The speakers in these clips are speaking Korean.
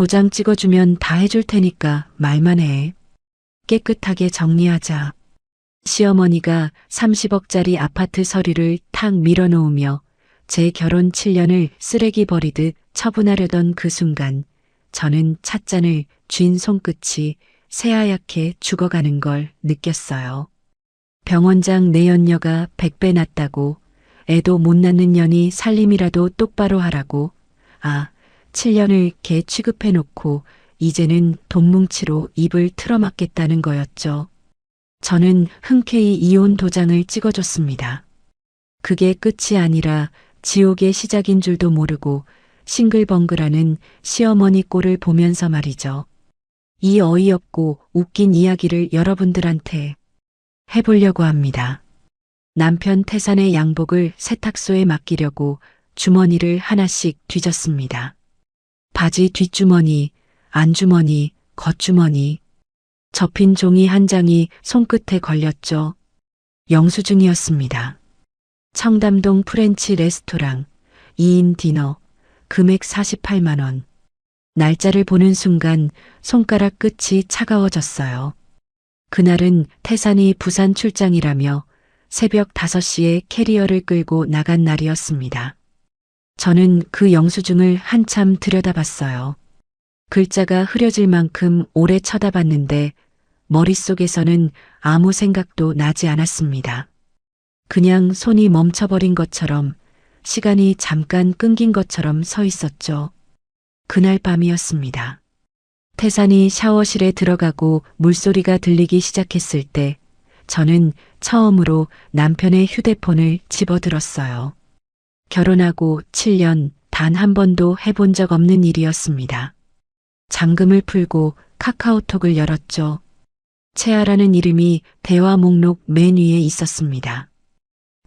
도장 찍어주면 다 해줄 테니까 말만 해. 깨끗하게 정리하자. 시어머니가 30억짜리 아파트 서류를 탁 밀어놓으며 제 결혼 7년을 쓰레기 버리듯 처분하려던 그 순간 저는 찻잔을 쥔 손끝이 새하얗게 죽어가는 걸 느꼈어요. 병원장 내연녀가 100배 낫다고, 애도 못 낳는 년이 살림이라도 똑바로 하라고, 7년을 개 취급해놓고 이제는 돈뭉치로 입을 틀어막겠다는 거였죠. 저는 흔쾌히 이혼 도장을 찍어줬습니다. 그게 끝이 아니라 지옥의 시작인 줄도 모르고 싱글벙글하는 시어머니 꼴을 보면서 말이죠. 이 어이없고 웃긴 이야기를 여러분들한테 해보려고 합니다. 남편 태산의 양복을 세탁소에 맡기려고 주머니를 하나씩 뒤졌습니다. 바지 뒷주머니, 안주머니, 겉주머니. 접힌 종이 한 장이 손끝에 걸렸죠. 영수증이었습니다. 청담동 프렌치 레스토랑 2인 디너, 금액 48만 원. 날짜를 보는 순간 손가락 끝이 차가워졌어요. 그날은 태산이 부산 출장이라며 새벽 5시에 캐리어를 끌고 나간 날이었습니다. 저는 그 영수증을 한참 들여다봤어요. 글자가 흐려질 만큼 오래 쳐다봤는데 머릿속에서는 아무 생각도 나지 않았습니다. 그냥 손이 멈춰버린 것처럼, 시간이 잠깐 끊긴 것처럼 서 있었죠. 그날 밤이었습니다. 태산이 샤워실에 들어가고 물소리가 들리기 시작했을 때 저는 처음으로 남편의 휴대폰을 집어들었어요. 결혼하고 7년 단 한 번도 해본 적 없는 일이었습니다. 잠금을 풀고 카카오톡을 열었죠. 채아라는 이름이 대화 목록 맨 위에 있었습니다.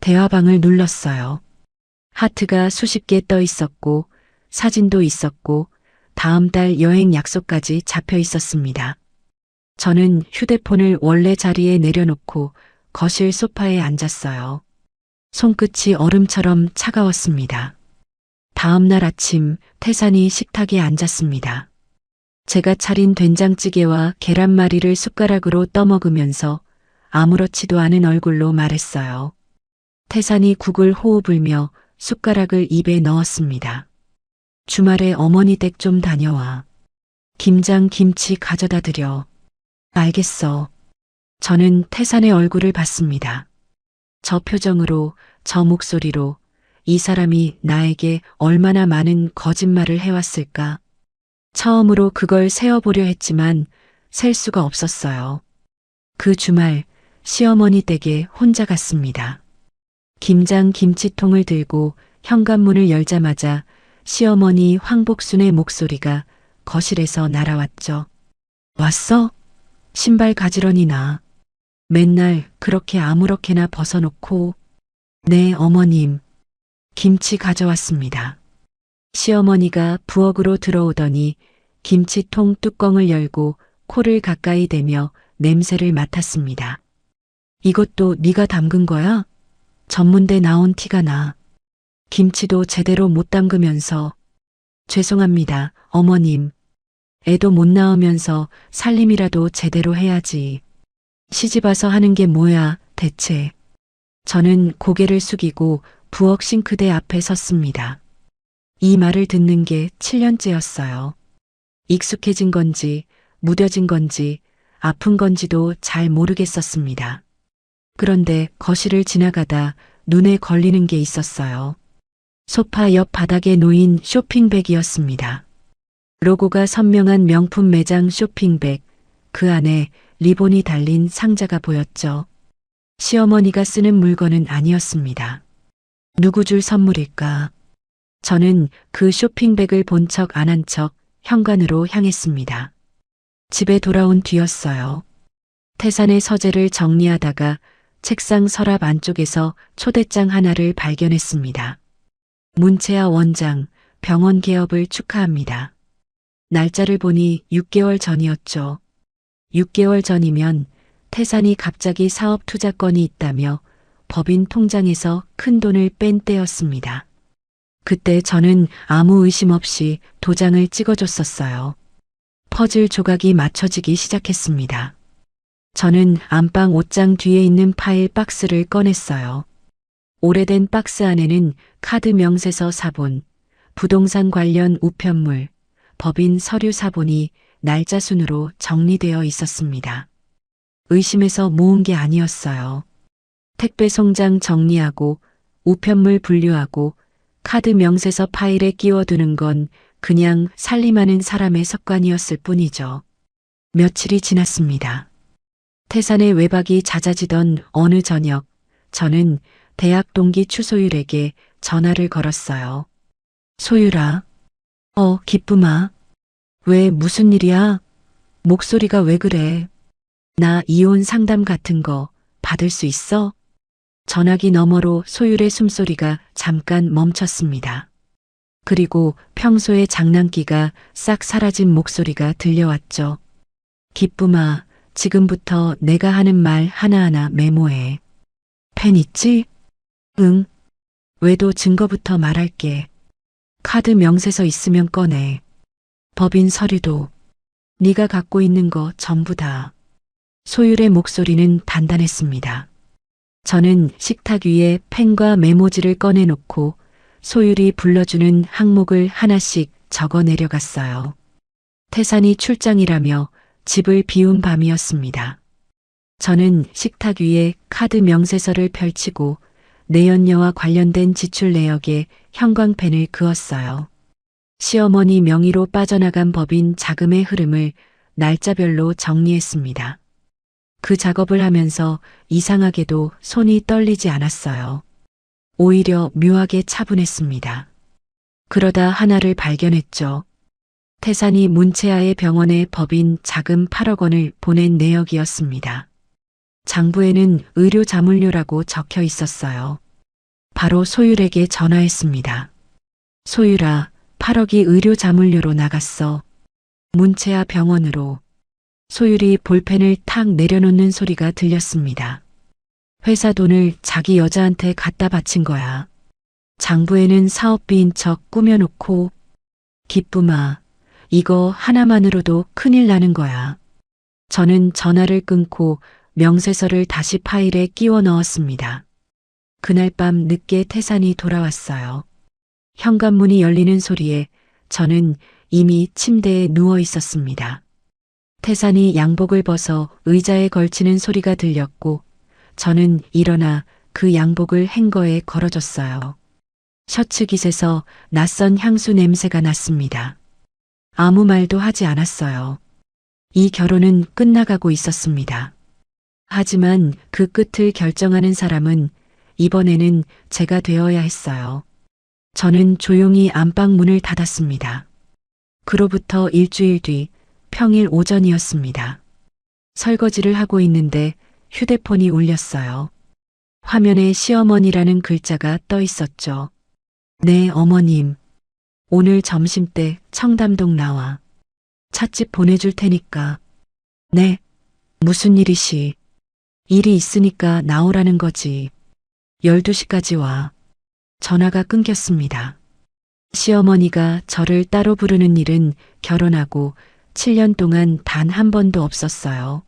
대화방을 눌렀어요. 하트가 수십 개 떠 있었고 사진도 있었고 다음 달 여행 약속까지 잡혀 있었습니다. 저는 휴대폰을 원래 자리에 내려놓고 거실 소파에 앉았어요. 손끝이 얼음처럼 차가웠습니다. 다음 날 아침 태산이 식탁에 앉았습니다. 제가 차린 된장찌개와 계란말이를 숟가락으로 떠먹으면서 아무렇지도 않은 얼굴로 말했어요. 태산이 국을 호호 불며 숟가락을 입에 넣었습니다. 주말에 어머니 댁 좀 다녀와. 김장 김치 가져다 드려. 알겠어. 저는 태산의 얼굴을 봤습니다. 저 표정으로, 저 목소리로 이 사람이 나에게 얼마나 많은 거짓말을 해왔을까. 처음으로 그걸 세어보려 했지만 셀 수가 없었어요. 그 주말 시어머니 댁에 혼자 갔습니다. 김장 김치통을 들고 현관문을 열자마자 시어머니 황복순의 목소리가 거실에서 날아왔죠. 왔어? 신발 가지런히 나. 맨날 그렇게 아무렇게나 벗어놓고. 네, 어머님. 김치 가져왔습니다. 시어머니가 부엌으로 들어오더니 김치통 뚜껑을 열고 코를 가까이 대며 냄새를 맡았습니다. 이것도 네가 담근 거야? 전문대 나온 티가 나. 김치도 제대로 못 담그면서. 죄송합니다, 어머님. 애도 못 낳으면서 살림이라도 제대로 해야지. 시집와서 하는 게 뭐야, 대체. 저는 고개를 숙이고 부엌 싱크대 앞에 섰습니다. 이 말을 듣는 게 7년째였어요. 익숙해진 건지, 무뎌진 건지, 아픈 건지도 잘 모르겠었습니다. 그런데 거실을 지나가다 눈에 걸리는 게 있었어요. 소파 옆 바닥에 놓인 쇼핑백이었습니다. 로고가 선명한 명품 매장 쇼핑백, 그 안에 리본이 달린 상자가 보였죠. 시어머니가 쓰는 물건은 아니었습니다. 누구 줄 선물일까? 저는 그 쇼핑백을 본 척 안 한 척 현관으로 향했습니다. 집에 돌아온 뒤였어요. 태산의 서재를 정리하다가 책상 서랍 안쪽에서 초대장 하나를 발견했습니다. 문채아 원장, 병원 개업을 축하합니다. 날짜를 보니 6개월 전이었죠. 6개월 전이면 태산이 갑자기 사업 투자건이 있다며 법인 통장에서 큰 돈을 뺀 때였습니다. 그때 저는 아무 의심 없이 도장을 찍어줬었어요. 퍼즐 조각이 맞춰지기 시작했습니다. 저는 안방 옷장 뒤에 있는 파일 박스를 꺼냈어요. 오래된 박스 안에는 카드 명세서 사본, 부동산 관련 우편물, 법인 서류 사본이 날짜 순으로 정리되어 있었습니다. 의심해서 모은 게 아니었어요. 택배 송장 정리하고 우편물 분류하고 카드 명세서 파일에 끼워두는 건 그냥 살림하는 사람의 습관이었을 뿐이죠. 며칠이 지났습니다. 태산의 외박이 잦아지던 어느 저녁, 저는 대학 동기 추소율에게 전화를 걸었어요. 소율아. 기쁨아. 왜 무슨 일이야? 목소리가 왜 그래? 나 이혼 상담 같은 거 받을 수 있어? 전화기 너머로 소율의 숨소리가 잠깐 멈췄습니다. 그리고 평소의 장난기가 싹 사라진 목소리가 들려왔죠. 기쁨아, 지금부터 내가 하는 말 하나하나 메모해. 펜 있지? 응. 외도 증거부터 말할게. 카드 명세서 있으면 꺼내. 법인 서류도. 네가 갖고 있는 거 전부 다. 소율의 목소리는 단단했습니다. 저는 식탁 위에 펜과 메모지를 꺼내놓고 소율이 불러주는 항목을 하나씩 적어 내려갔어요. 태산이 출장이라며 집을 비운 밤이었습니다. 저는 식탁 위에 카드 명세서를 펼치고 내연녀와 관련된 지출 내역에 형광펜을 그었어요. 시어머니 명의로 빠져나간 법인 자금의 흐름을 날짜별로 정리했습니다. 그 작업을 하면서 이상하게도 손이 떨리지 않았어요. 오히려 묘하게 차분했습니다. 그러다 하나를 발견했죠. 태산이 문채아의 병원에 법인 자금 8억 원을 보낸 내역이었습니다. 장부에는 의료 자문료라고 적혀 있었어요. 바로 소율에게 전화했습니다. 소율아, 8억이 의료 자문료로 나갔어. 문채아 병원으로. 소율이 볼펜을 탁 내려놓는 소리가 들렸습니다. 회사 돈을 자기 여자한테 갖다 바친 거야. 장부에는 사업비인 척 꾸며놓고. 기쁨아, 이거 하나만으로도 큰일 나는 거야. 저는 전화를 끊고 명세서를 다시 파일에 끼워 넣었습니다. 그날 밤 늦게 태산이 돌아왔어요. 현관문이 열리는 소리에 저는 이미 침대에 누워 있었습니다. 태산이 양복을 벗어 의자에 걸치는 소리가 들렸고 저는 일어나 그 양복을 행거에 걸어줬어요. 셔츠 깃에서 낯선 향수 냄새가 났습니다. 아무 말도 하지 않았어요. 이 결혼은 끝나가고 있었습니다. 하지만 그 끝을 결정하는 사람은 이번에는 제가 되어야 했어요. 저는 조용히 안방 문을 닫았습니다. 그로부터 일주일 뒤 평일 오전이었습니다. 설거지를 하고 있는데 휴대폰이 울렸어요. 화면에 시어머니라는 글자가 떠 있었죠. 네, 어머님. 오늘 점심때 청담동 나와. 찻집 보내줄 테니까. 네. 무슨 일이시? 일이 있으니까 나오라는 거지. 12시까지 와. 전화가 끊겼습니다. 시어머니가 저를 따로 부르는 일은 결혼하고 7년 동안 단 한 번도 없었어요.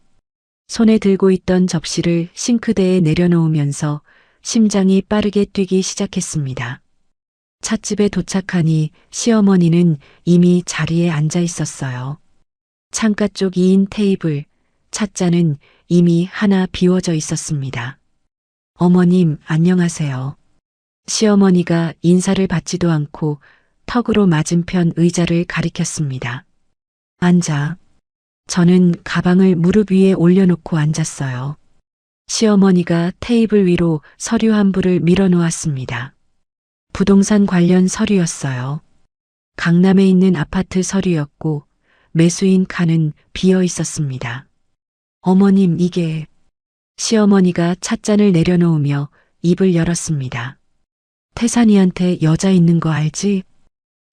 손에 들고 있던 접시를 싱크대에 내려놓으면서 심장이 빠르게 뛰기 시작했습니다. 찻집에 도착하니 시어머니는 이미 자리에 앉아 있었어요. 창가 쪽 2인 테이블, 찻잔은 이미 하나 비워져 있었습니다. 어머님, 안녕하세요. 시어머니가 인사를 받지도 않고 턱으로 맞은편 의자를 가리켰습니다. 앉아. 저는 가방을 무릎 위에 올려놓고 앉았어요. 시어머니가 테이블 위로 서류 한 부를 밀어놓았습니다. 부동산 관련 서류였어요. 강남에 있는 아파트 서류였고 매수인 칸은 비어 있었습니다. 어머님, 이게... 시어머니가 찻잔을 내려놓으며 입을 열었습니다. 태산이한테 여자 있는 거 알지?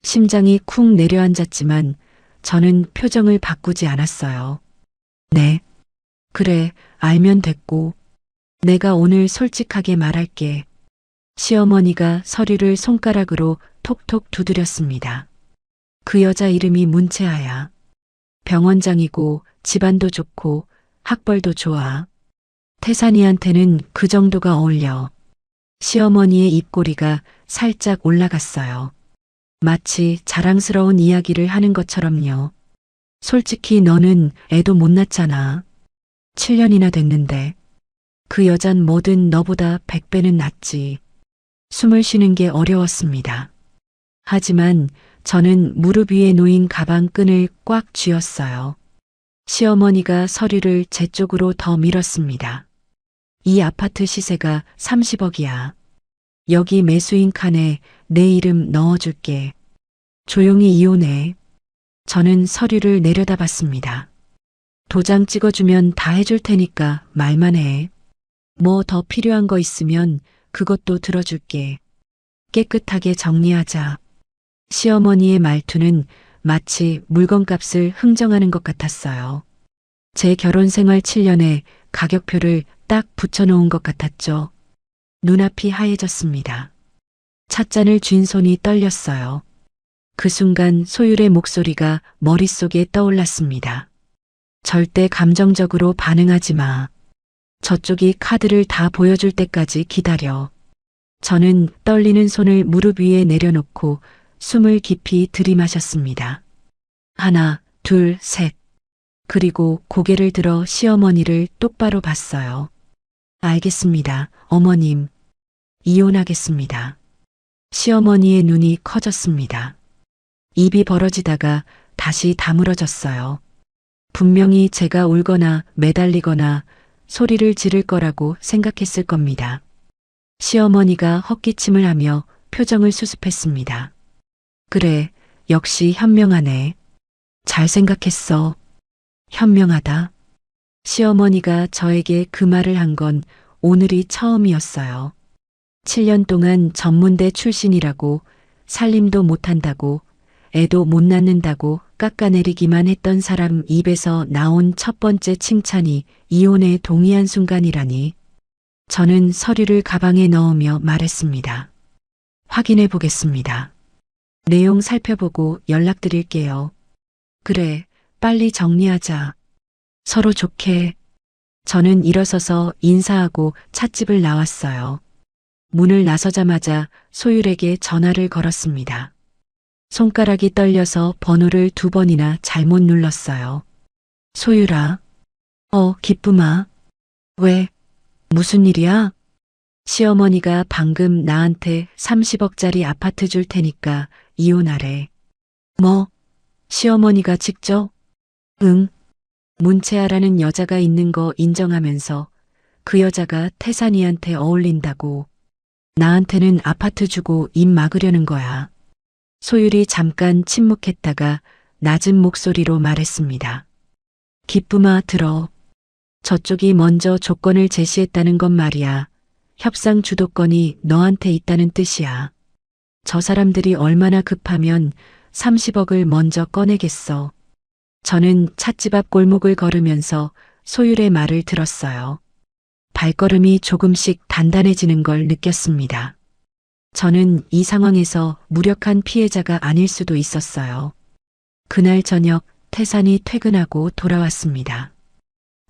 심장이 쿵 내려앉았지만 저는 표정을 바꾸지 않았어요. 네. 그래, 알면 됐고. 내가 오늘 솔직하게 말할게. 시어머니가 서류를 손가락으로 톡톡 두드렸습니다. 그 여자 이름이 문채아야. 병원장이고 집안도 좋고 학벌도 좋아. 태산이한테는 그 정도가 어울려. 시어머니의 입꼬리가 살짝 올라갔어요. 마치 자랑스러운 이야기를 하는 것처럼요. 솔직히 너는 애도 못 낳잖아. 7년이나 됐는데. 그 여잔 뭐든 너보다 100배는 낫지. 숨을 쉬는 게 어려웠습니다. 하지만 저는 무릎 위에 놓인 가방 끈을 꽉 쥐었어요. 시어머니가 서류를 제 쪽으로 더 밀었습니다. 이 아파트 시세가 30억이야. 여기 매수인 칸에 내 이름 넣어줄게. 조용히 이혼해. 저는 서류를 내려다봤습니다. 도장 찍어주면 다 해줄 테니까 말만 해. 뭐 더 필요한 거 있으면 그것도 들어줄게. 깨끗하게 정리하자. 시어머니의 말투는 마치 물건값을 흥정하는 것 같았어요. 제 결혼 생활 7년에 가격표를 딱 붙여놓은 것 같았죠. 눈앞이 하얘졌습니다. 찻잔을 쥔 손이 떨렸어요. 그 순간 소율의 목소리가 머릿속에 떠올랐습니다. 절대 감정적으로 반응하지 마. 저쪽이 카드를 다 보여줄 때까지 기다려. 저는 떨리는 손을 무릎 위에 내려놓고 숨을 깊이 들이마셨습니다. 하나, 둘, 셋. 그리고 고개를 들어 시어머니를 똑바로 봤어요. 알겠습니다, 어머님. 이혼하겠습니다. 시어머니의 눈이 커졌습니다. 입이 벌어지다가 다시 다물어졌어요. 분명히 제가 울거나 매달리거나 소리를 지를 거라고 생각했을 겁니다. 시어머니가 헛기침을 하며 표정을 수습했습니다. 그래, 역시 현명하네. 잘 생각했어. 현명하다. 시어머니가 저에게 그 말을 한 건 오늘이 처음이었어요. 7년 동안 전문대 출신이라고 살림도 못한다고 애도 못 낳는다고 깎아내리기만 했던 사람 입에서 나온 첫 번째 칭찬이 이혼에 동의한 순간이라니. 저는 서류를 가방에 넣으며 말했습니다. 확인해 보겠습니다. 내용 살펴보고 연락드릴게요. 그래, 빨리 정리하자. 서로 좋게. 저는 일어서서 인사하고 찻집을 나왔어요. 문을 나서자마자 소율에게 전화를 걸었습니다. 손가락이 떨려서 번호를 2번이나 잘못 눌렀어요. 소율아. 기쁨아. 왜? 무슨 일이야? 시어머니가 방금 나한테 30억짜리 아파트 줄 테니까 이혼하래. 뭐? 시어머니가 직접? 응. 문채아라는 여자가 있는 거 인정하면서 그 여자가 태산이한테 어울린다고. 나한테는 아파트 주고 입 막으려는 거야. 소율이 잠깐 침묵했다가 낮은 목소리로 말했습니다. 기쁨아, 들어. 저쪽이 먼저 조건을 제시했다는 건 말이야. 협상 주도권이 너한테 있다는 뜻이야. 저 사람들이 얼마나 급하면 30억을 먼저 꺼내겠어. 저는 찻집 앞 골목을 걸으면서 소율의 말을 들었어요. 발걸음이 조금씩 단단해지는 걸 느꼈습니다. 저는 이 상황에서 무력한 피해자가 아닐 수도 있었어요. 그날 저녁 태산이 퇴근하고 돌아왔습니다.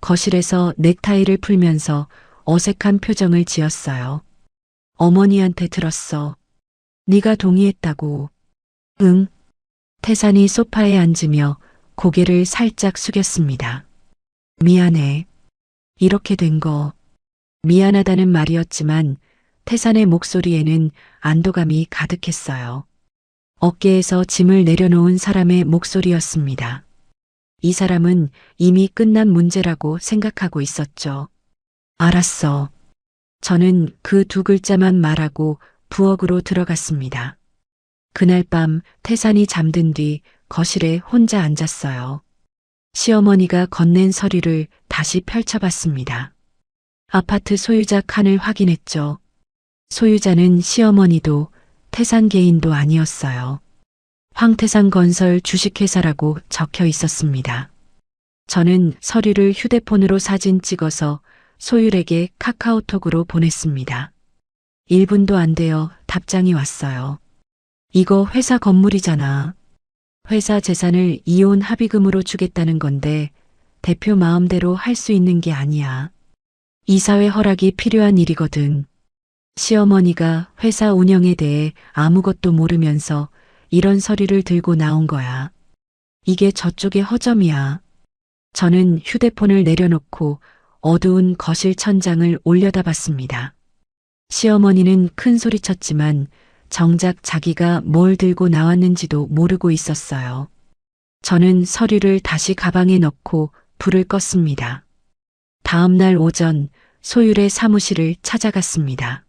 거실에서 넥타이를 풀면서 어색한 표정을 지었어요. 어머니한테 들었어. 네가 동의했다고. 응. 태산이 소파에 앉으며 고개를 살짝 숙였습니다. 미안해. 이렇게 된 거. 미안하다는 말이었지만 태산의 목소리에는 안도감이 가득했어요. 어깨에서 짐을 내려놓은 사람의 목소리였습니다. 이 사람은 이미 끝난 문제라고 생각하고 있었죠. 알았어. 저는 그 2글자만 말하고 부엌으로 들어갔습니다. 그날 밤 태산이 잠든 뒤 거실에 혼자 앉았어요. 시어머니가 건넨 서류를 다시 펼쳐봤습니다. 아파트 소유자 칸을 확인했죠. 소유자는 시어머니도 태산 개인도 아니었어요. 황태산 건설 주식회사라고 적혀 있었습니다. 저는 서류를 휴대폰으로 사진 찍어서 소율에게 카카오톡으로 보냈습니다. 1분도 안 되어 답장이 왔어요. 이거 회사 건물이잖아. 회사 재산을 이혼 합의금으로 주겠다는 건데 대표 마음대로 할 수 있는 게 아니야. 이사회 허락이 필요한 일이거든. 시어머니가 회사 운영에 대해 아무것도 모르면서 이런 서류를 들고 나온 거야. 이게 저쪽의 허점이야. 저는 휴대폰을 내려놓고 어두운 거실 천장을 올려다봤습니다. 시어머니는 큰 소리 쳤지만 정작 자기가 뭘 들고 나왔는지도 모르고 있었어요. 저는 서류를 다시 가방에 넣고 불을 껐습니다. 다음 날 오전 소율의 사무실을 찾아갔습니다.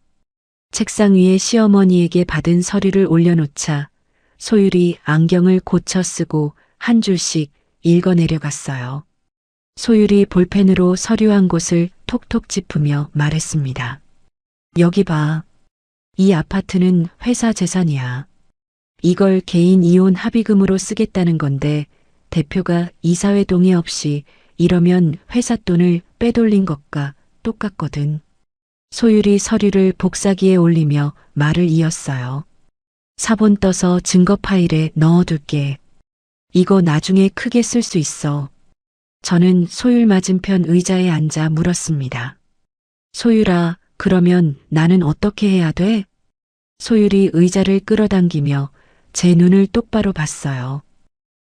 책상 위에 시어머니에게 받은 서류를 올려놓자 소율이 안경을 고쳐 쓰고 한 줄씩 읽어내려갔어요. 소율이 볼펜으로 서류 한 곳을 톡톡 짚으며 말했습니다. 여기 봐. 이 아파트는 회사 재산이야. 이걸 개인 이혼 합의금으로 쓰겠다는 건데 대표가 이사회 동의 없이 이러면 회사 돈을 빼돌린 것과 똑같거든. 소율이 서류를 복사기에 올리며 말을 이었어요. 사본 떠서 증거 파일에 넣어둘게. 이거 나중에 크게 쓸 수 있어. 저는 소율 맞은편 의자에 앉아 물었습니다. 소율아, 그러면 나는 어떻게 해야 돼? 소율이 의자를 끌어당기며 제 눈을 똑바로 봤어요.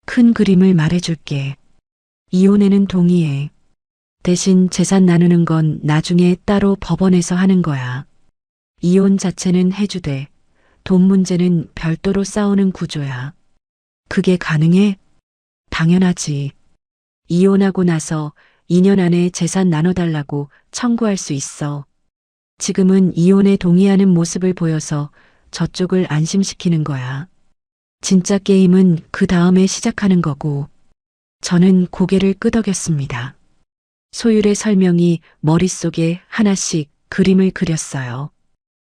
큰 그림을 말해줄게. 이혼에는 동의해. 대신 재산 나누는 건 나중에 따로 법원에서 하는 거야. 이혼 자체는 해주되 돈 문제는 별도로 싸우는 구조야. 그게 가능해? 당연하지. 이혼하고 나서 2년 안에 재산 나눠달라고 청구할 수 있어. 지금은 이혼에 동의하는 모습을 보여서 저쪽을 안심시키는 거야. 진짜 게임은 그 다음에 시작하는 거고. 저는 고개를 끄덕였습니다. 소율의 설명이 머릿속에 하나씩 그림을 그렸어요.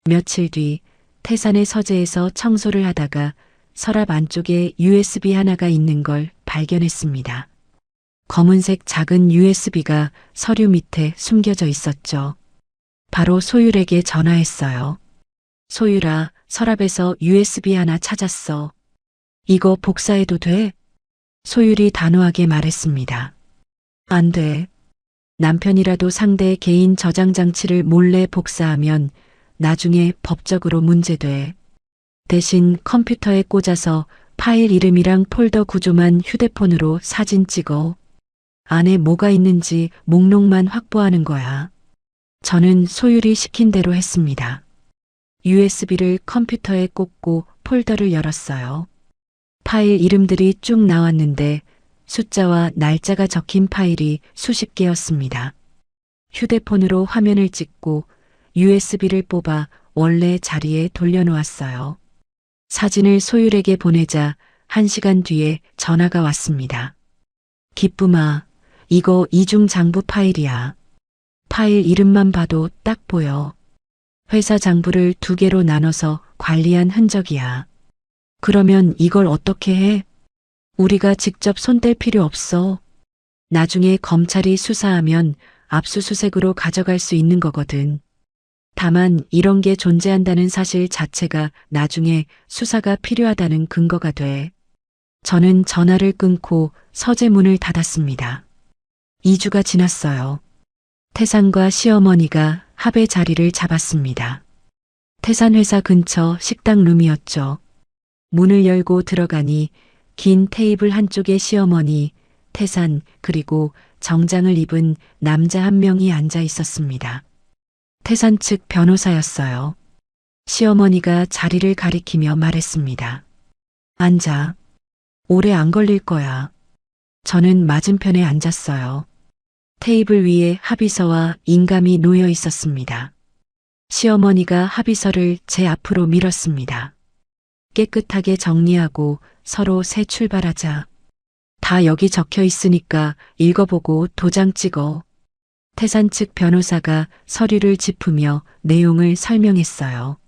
며칠 뒤 태산의 서재에서 청소를 하다가 서랍 안쪽에 USB 하나가 있는 걸 발견했습니다. 검은색 작은 USB가 서류 밑에 숨겨져 있었죠. 바로 소율에게 전화했어요. 소율아, 서랍에서 USB 하나 찾았어. 이거 복사해도 돼? 소율이 단호하게 말했습니다. 안 돼. 남편이라도 상대 개인 저장 장치를 몰래 복사하면 나중에 법적으로 문제돼. 대신 컴퓨터에 꽂아서 파일 이름이랑 폴더 구조만 휴대폰으로 사진 찍어. 안에 뭐가 있는지 목록만 확보하는 거야. 저는 소율이 시킨 대로 했습니다. USB를 컴퓨터에 꽂고 폴더를 열었어요. 파일 이름들이 쭉 나왔는데 숫자와 날짜가 적힌 파일이 수십 개였습니다. 휴대폰으로 화면을 찍고 USB를 뽑아 원래 자리에 돌려놓았어요. 사진을 소율에게 보내자 1시간 뒤에 전화가 왔습니다. 기쁨아, 이거 이중 장부 파일이야. 파일 이름만 봐도 딱 보여. 회사 장부를 2개로 나눠서 관리한 흔적이야. 그러면 이걸 어떻게 해? 우리가 직접 손댈 필요 없어. 나중에 검찰이 수사하면 압수수색으로 가져갈 수 있는 거거든. 다만 이런 게 존재한다는 사실 자체가 나중에 수사가 필요하다는 근거가 돼. 저는 전화를 끊고 서재 문을 닫았습니다. 2주가 지났어요. 태산과 시어머니가 합의 자리를 잡았습니다. 태산 회사 근처 식당 룸이었죠. 문을 열고 들어가니 긴 테이블 한쪽에 시어머니, 태산, 그리고 정장을 입은 남자 한 명이 앉아 있었습니다. 태산 측 변호사였어요. 시어머니가 자리를 가리키며 말했습니다. 앉아. 오래 안 걸릴 거야. 저는 맞은편에 앉았어요. 테이블 위에 합의서와 인감이 놓여 있었습니다. 시어머니가 합의서를 제 앞으로 밀었습니다. 깨끗하게 정리하고 서로 새 출발하자. 다 여기 적혀 있으니까 읽어보고 도장 찍어. 태산 측 변호사가 서류를 짚으며 내용을 설명했어요.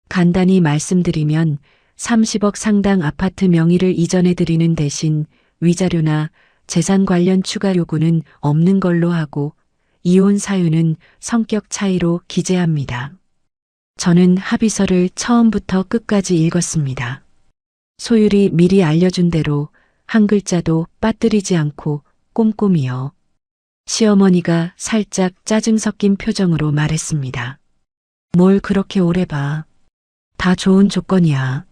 간단히 말씀드리면 30억 상당 아파트 명의를 이전해드리는 대신 위자료나 재산 관련 추가 요구는 없는 걸로 하고 이혼 사유는 성격 차이로 기재합니다. 저는 합의서를 처음부터 끝까지 읽었습니다. 소율이 미리 알려준 대로 한 글자도 빠뜨리지 않고 꼼꼼히요. 시어머니가 살짝 짜증 섞인 표정으로 말했습니다. 뭘 그렇게 오래 봐. 다 좋은 조건이야.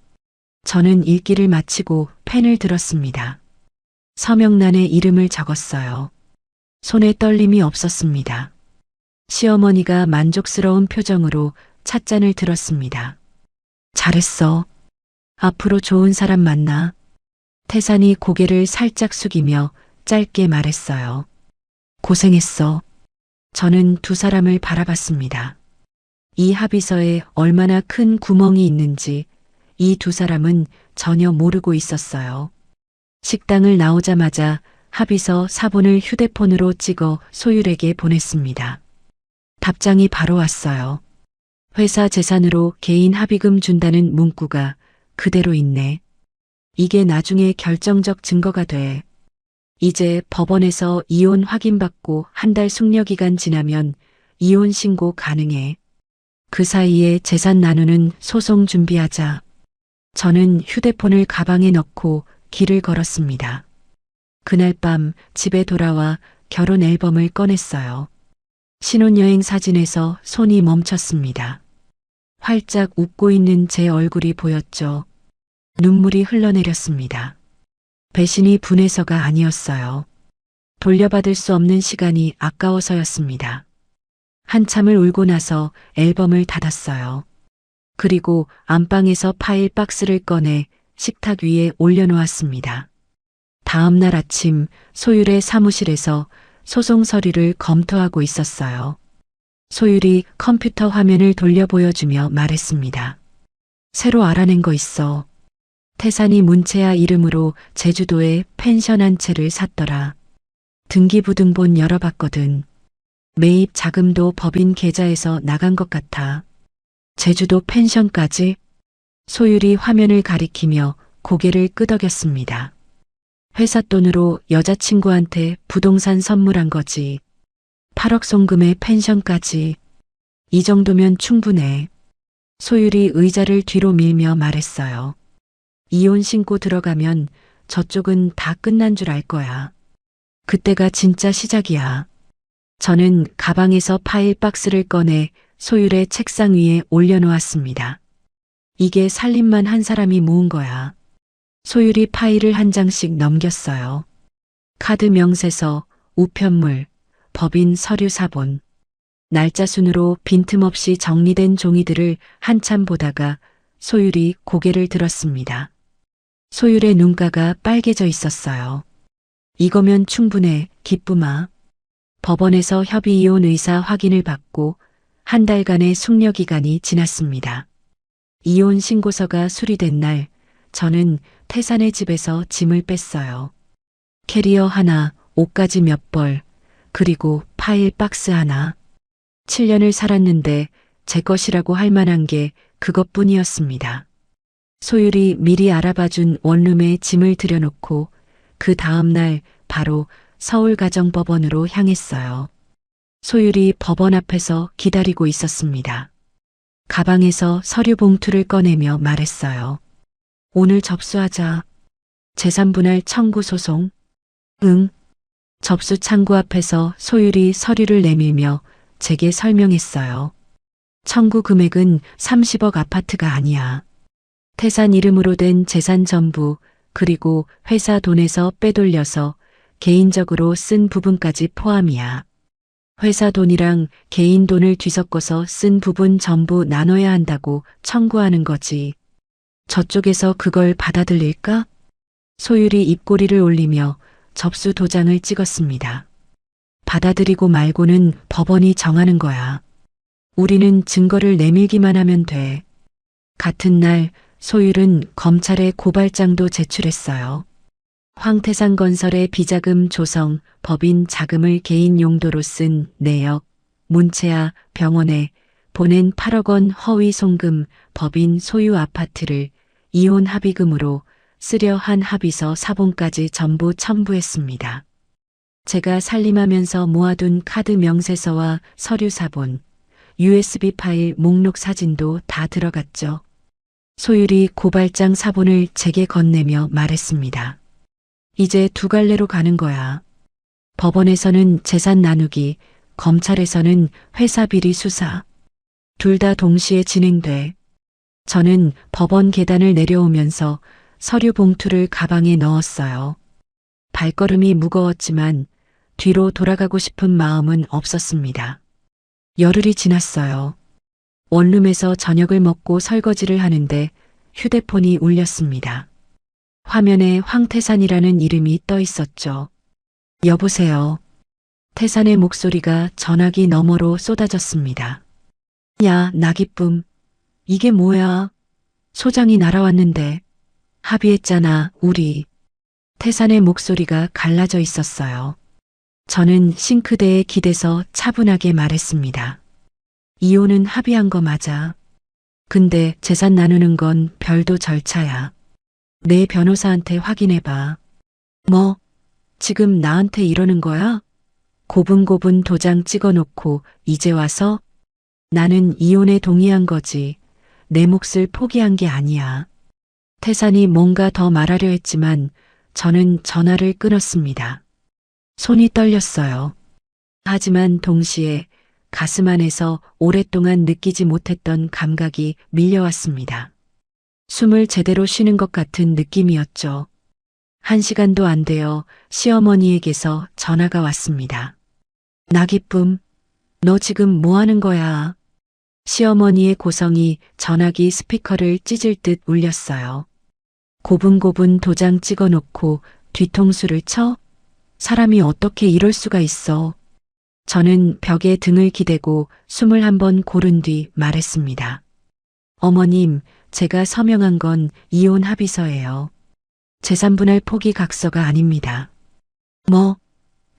저는 읽기를 마치고 펜을 들었습니다. 서명란에 이름을 적었어요. 손에 떨림이 없었습니다. 시어머니가 만족스러운 표정으로 찻잔을 들었습니다. 잘했어. 앞으로 좋은 사람 만나. 태산이 고개를 살짝 숙이며 짧게 말했어요. 고생했어. 저는 두 사람을 바라봤습니다. 이 합의서에 얼마나 큰 구멍이 있는지 이 두 사람은 전혀 모르고 있었어요. 식당을 나오자마자 합의서 사본을 휴대폰으로 찍어 소율에게 보냈습니다. 답장이 바로 왔어요. 회사 재산으로 개인 합의금 준다는 문구가 그대로 있네. 이게 나중에 결정적 증거가 돼. 이제 법원에서 이혼 확인받고 한 달 숙려기간 지나면 이혼 신고 가능해. 그 사이에 재산 나누는 소송 준비하자. 저는 휴대폰을 가방에 넣고 길을 걸었습니다. 그날 밤 집에 돌아와 결혼 앨범을 꺼냈어요. 신혼여행 사진에서 손이 멈췄습니다. 활짝 웃고 있는 제 얼굴이 보였죠. 눈물이 흘러내렸습니다. 배신이 분해서가 아니었어요. 돌려받을 수 없는 시간이 아까워서였습니다. 한참을 울고 나서 앨범을 닫았어요. 그리고 안방에서 파일 박스를 꺼내 식탁 위에 올려놓았습니다. 다음 날 아침 소율의 사무실에서 소송 서류를 검토하고 있었어요. 소율이 컴퓨터 화면을 돌려 보여주며 말했습니다. 새로 알아낸 거 있어. 태산이 문채아 이름으로 제주도에 펜션 한 채를 샀더라. 등기부등본 열어봤거든. 매입 자금도 법인 계좌에서 나간 것 같아. 제주도 펜션까지? 소율이 화면을 가리키며 고개를 끄덕였습니다. 회사 돈으로 여자친구한테 부동산 선물한 거지. 8억 송금의 펜션까지. 이 정도면 충분해. 소율이 의자를 뒤로 밀며 말했어요. 이혼 신고 들어가면 저쪽은 다 끝난 줄 알 거야. 그때가 진짜 시작이야. 저는 가방에서 파일 박스를 꺼내 소율의 책상 위에 올려놓았습니다. 이게 살림만 한 사람이 모은 거야. 소율이 파일을 한 장씩 넘겼어요. 카드 명세서, 우편물, 법인 서류 사본. 날짜 순으로 빈틈없이 정리된 종이들을 한참 보다가 소율이 고개를 들었습니다. 소율의 눈가가 빨개져 있었어요. 이거면 충분해, 기쁨아. 법원에서 협의 이혼 의사 확인을 받고 한 달간의 숙려기간이 지났습니다. 이혼 신고서가 수리된 날 저는 태산의 집에서 짐을 뺐어요. 캐리어 하나, 옷가지 몇 벌, 그리고 파일 박스 하나. 7년을 살았는데 제 것이라고 할 만한 게 그것뿐이었습니다. 소율이 미리 알아봐준 원룸에 짐을 들여놓고 그 다음 날 바로 서울가정법원으로 향했어요. 소율이 법원 앞에서 기다리고 있었습니다. 가방에서 서류 봉투를 꺼내며 말했어요. 오늘 접수하자. 재산분할 청구 소송. 응. 접수 창구 앞에서 소율이 서류를 내밀며 제게 설명했어요. 청구 금액은 30억 아파트가 아니야. 태산 이름으로 된 재산 전부 그리고 회사 돈에서 빼돌려서 개인적으로 쓴 부분까지 포함이야. 회사 돈이랑 개인 돈을 뒤섞어서 쓴 부분 전부 나눠야 한다고 청구하는 거지. 저쪽에서 그걸 받아들일까? 소율이 입꼬리를 올리며 접수 도장을 찍었습니다. 받아들이고 말고는 법원이 정하는 거야. 우리는 증거를 내밀기만 하면 돼. 같은 날 소율은 검찰에 고발장도 제출했어요. 황태산 건설의 비자금 조성, 법인 자금을 개인 용도로 쓴 내역, 문채아 병원에 보낸 8억 원 허위 송금, 법인 소유 아파트를 이혼 합의금으로 쓰려 한 합의서 사본까지 전부 첨부했습니다. 제가 살림하면서 모아둔 카드 명세서와 서류 사본, USB 파일 목록 사진도 다 들어갔죠. 소율이 고발장 사본을 제게 건네며 말했습니다. 이제 두 갈래로 가는 거야. 법원에서는 재산 나누기, 검찰에서는 회사 비리 수사. 둘 다 동시에 진행돼. 저는 법원 계단을 내려오면서 서류 봉투를 가방에 넣었어요. 발걸음이 무거웠지만 뒤로 돌아가고 싶은 마음은 없었습니다. 열흘이 지났어요. 원룸에서 저녁을 먹고 설거지를 하는데 휴대폰이 울렸습니다. 화면에 황태산이라는 이름이 떠 있었죠. 여보세요. 태산의 목소리가 전화기 너머로 쏟아졌습니다. 야, 나기쁨. 이게 뭐야? 소장이 날아왔는데. 합의했잖아, 우리. 태산의 목소리가 갈라져 있었어요. 저는 싱크대에 기대서 차분하게 말했습니다. 이혼은 합의한 거 맞아. 근데 재산 나누는 건 별도 절차야. 내 변호사한테 확인해봐. 뭐? 지금 나한테 이러는 거야? 고분고분 도장 찍어놓고 이제 와서? 나는 이혼에 동의한 거지. 내 몫을 포기한 게 아니야. 태산이 뭔가 더 말하려 했지만 저는 전화를 끊었습니다. 손이 떨렸어요. 하지만 동시에 가슴 안에서 오랫동안 느끼지 못했던 감각이 밀려왔습니다. 숨을 제대로 쉬는 것 같은 느낌이었죠. 1시간도 안 되어 시어머니에게서 전화가 왔습니다. 나기쁨, 너 지금 뭐 하는 거야? 시어머니의 고성이 전화기 스피커를 찢을 듯 울렸어요. 고분고분 도장 찍어놓고 뒤통수를 쳐? 사람이 어떻게 이럴 수가 있어? 저는 벽에 등을 기대고 숨을 한번 고른 뒤 말했습니다. 어머님, 제가 서명한 건 이혼 합의서예요. 재산분할 포기 각서가 아닙니다.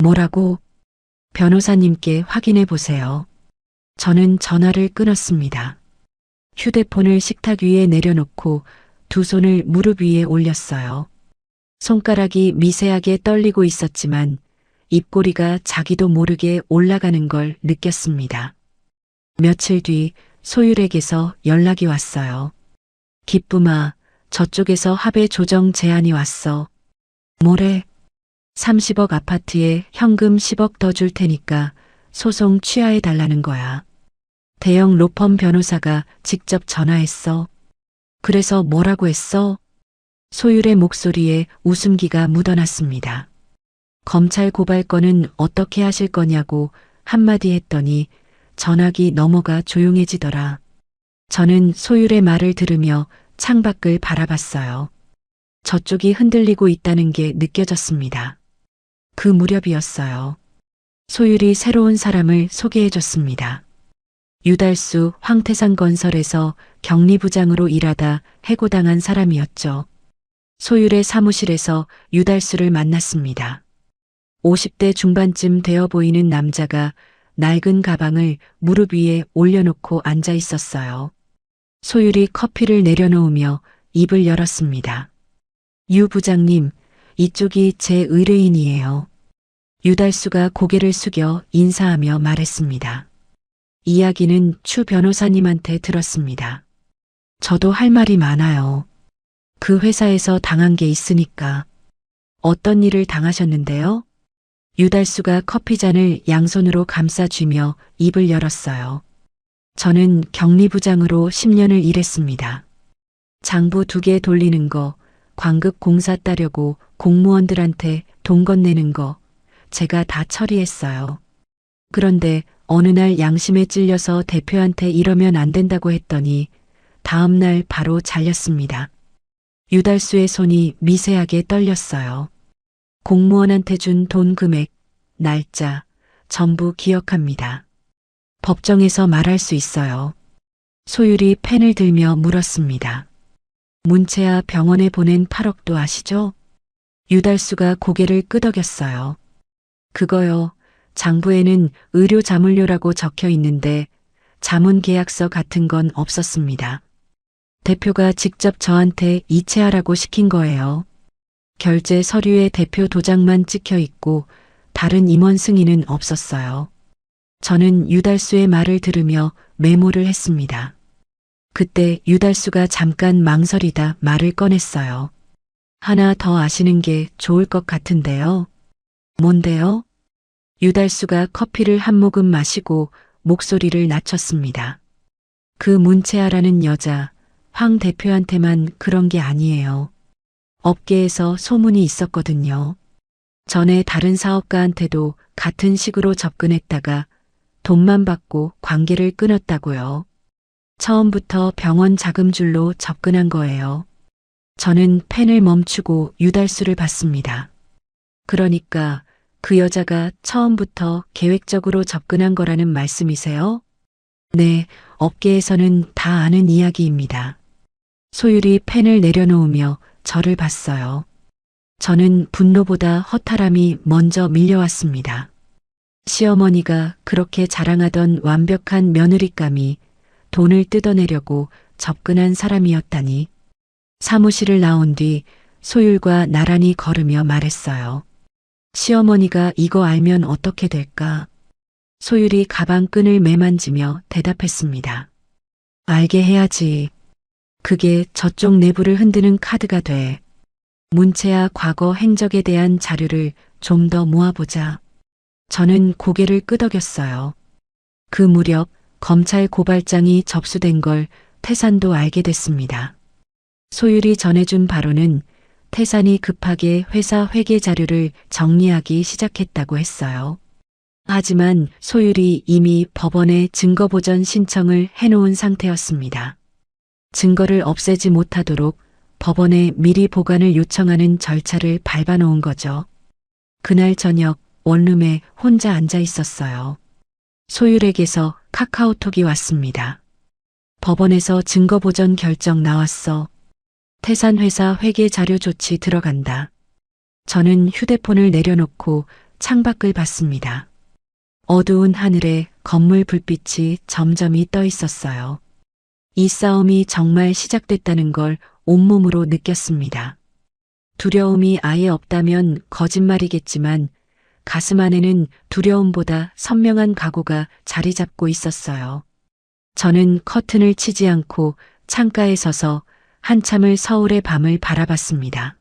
뭐라고? 변호사님께 확인해 보세요. 저는 전화를 끊었습니다. 휴대폰을 식탁 위에 내려놓고 두 손을 무릎 위에 올렸어요. 손가락이 미세하게 떨리고 있었지만 입꼬리가 자기도 모르게 올라가는 걸 느꼈습니다. 며칠 뒤 소율에게서 연락이 왔어요. 기쁨아, 저쪽에서 합의 조정 제안이 왔어. 뭐래? 30억 아파트에 현금 10억 더 줄 테니까 소송 취하해 달라는 거야. 대형 로펌 변호사가 직접 전화했어. 그래서 뭐라고 했어? 소율의 목소리에 웃음기가 묻어났습니다. 검찰 고발 건은 어떻게 하실 거냐고 한마디 했더니 전화기 너머가 조용해지더라. 저는 소율의 말을 들으며 창밖을 바라봤어요. 저쪽이 흔들리고 있다는 게 느껴졌습니다. 그 무렵이었어요. 소율이 새로운 사람을 소개해줬습니다. 유달수 황태산 건설에서 격리부장으로 일하다 해고당한 사람이었죠. 소율의 사무실에서 유달수를 만났습니다. 50대 중반쯤 되어 보이는 남자가 낡은 가방을 무릎 위에 올려놓고 앉아 있었어요. 소율이 커피를 내려놓으며 입을 열었습니다. 유 부장님, 이쪽이 제 의뢰인이에요. 유달수가 고개를 숙여 인사하며 말했습니다. 이야기는 추 변호사님한테 들었습니다. 저도 할 말이 많아요. 그 회사에서 당한 게 있으니까. 어떤 일을 당하셨는데요? 유달수가 커피잔을 양손으로 감싸쥐며 입을 열었어요. 저는 격리부장으로 10년을 일했습니다. 장부 2개 돌리는 거, 광급 공사 따려고 공무원들한테 돈 건네는 거, 제가 다 처리했어요. 그런데 어느 날 양심에 찔려서 대표한테 이러면 안 된다고 했더니 다음 날 바로 잘렸습니다. 유달수의 손이 미세하게 떨렸어요. 공무원한테 준 돈 금액, 날짜, 전부 기억합니다. 법정에서 말할 수 있어요. 소율이 펜을 들며 물었습니다. 문채아 병원에 보낸 8억도 아시죠? 유달수가 고개를 끄덕였어요. 그거요. 장부에는 의료자문료라고 적혀 있는데 자문계약서 같은 건 없었습니다. 대표가 직접 저한테 이체하라고 시킨 거예요. 결제 서류에 대표 도장만 찍혀 있고 다른 임원 승인은 없었어요. 저는 유달수의 말을 들으며 메모를 했습니다. 그때 유달수가 잠깐 망설이다 말을 꺼냈어요. 하나 더 아시는 게 좋을 것 같은데요. 뭔데요? 유달수가 커피를 한 모금 마시고 목소리를 낮췄습니다. 그 문채아라는 여자, 황 대표한테만 그런 게 아니에요. 업계에서 소문이 있었거든요. 전에 다른 사업가한테도 같은 식으로 접근했다가 돈만 받고 관계를 끊었다고요. 처음부터 병원 자금줄로 접근한 거예요. 저는 펜을 멈추고 유달수를 봤습니다. 그러니까 그 여자가 처음부터 계획적으로 접근한 거라는 말씀이세요? 네, 업계에서는 다 아는 이야기입니다. 소율이 펜을 내려놓으며 저를 봤어요. 저는 분노보다 허탈함이 먼저 밀려왔습니다. 시어머니가 그렇게 자랑하던 완벽한 며느리감이 돈을 뜯어내려고 접근한 사람이었다니. 사무실을 나온 뒤 소율과 나란히 걸으며 말했어요. 시어머니가 이거 알면 어떻게 될까? 소율이 가방 끈을 매만지며 대답했습니다. 알게 해야지. 그게 저쪽 내부를 흔드는 카드가 돼. 문채아 과거 행적에 대한 자료를 좀 더 모아보자. 저는 고개를 끄덕였어요. 그 무렵 검찰 고발장이 접수된 걸 태산도 알게 됐습니다. 소율이 전해준 바로는 태산이 급하게 회사 회계 자료를 정리하기 시작했다고 했어요. 하지만 소율이 이미 법원에 증거보전 신청을 해놓은 상태였습니다. 증거를 없애지 못하도록 법원에 미리 보관을 요청하는 절차를 밟아놓은 거죠. 그날 저녁 원룸에 혼자 앉아 있었어요. 소율에게서 카카오톡이 왔습니다. 법원에서 증거보전 결정 나왔어. 태산 회사 회계 자료 조치 들어간다. 저는 휴대폰을 내려놓고 창밖을 봤습니다. 어두운 하늘에 건물 불빛이 점점이 떠 있었어요. 이 싸움이 정말 시작됐다는 걸 온몸으로 느꼈습니다. 두려움이 아예 없다면 거짓말이겠지만 가슴 안에는 두려움보다 선명한 각오가 자리 잡고 있었어요. 저는 커튼을 치지 않고 창가에 서서 한참을 서울의 밤을 바라봤습니다.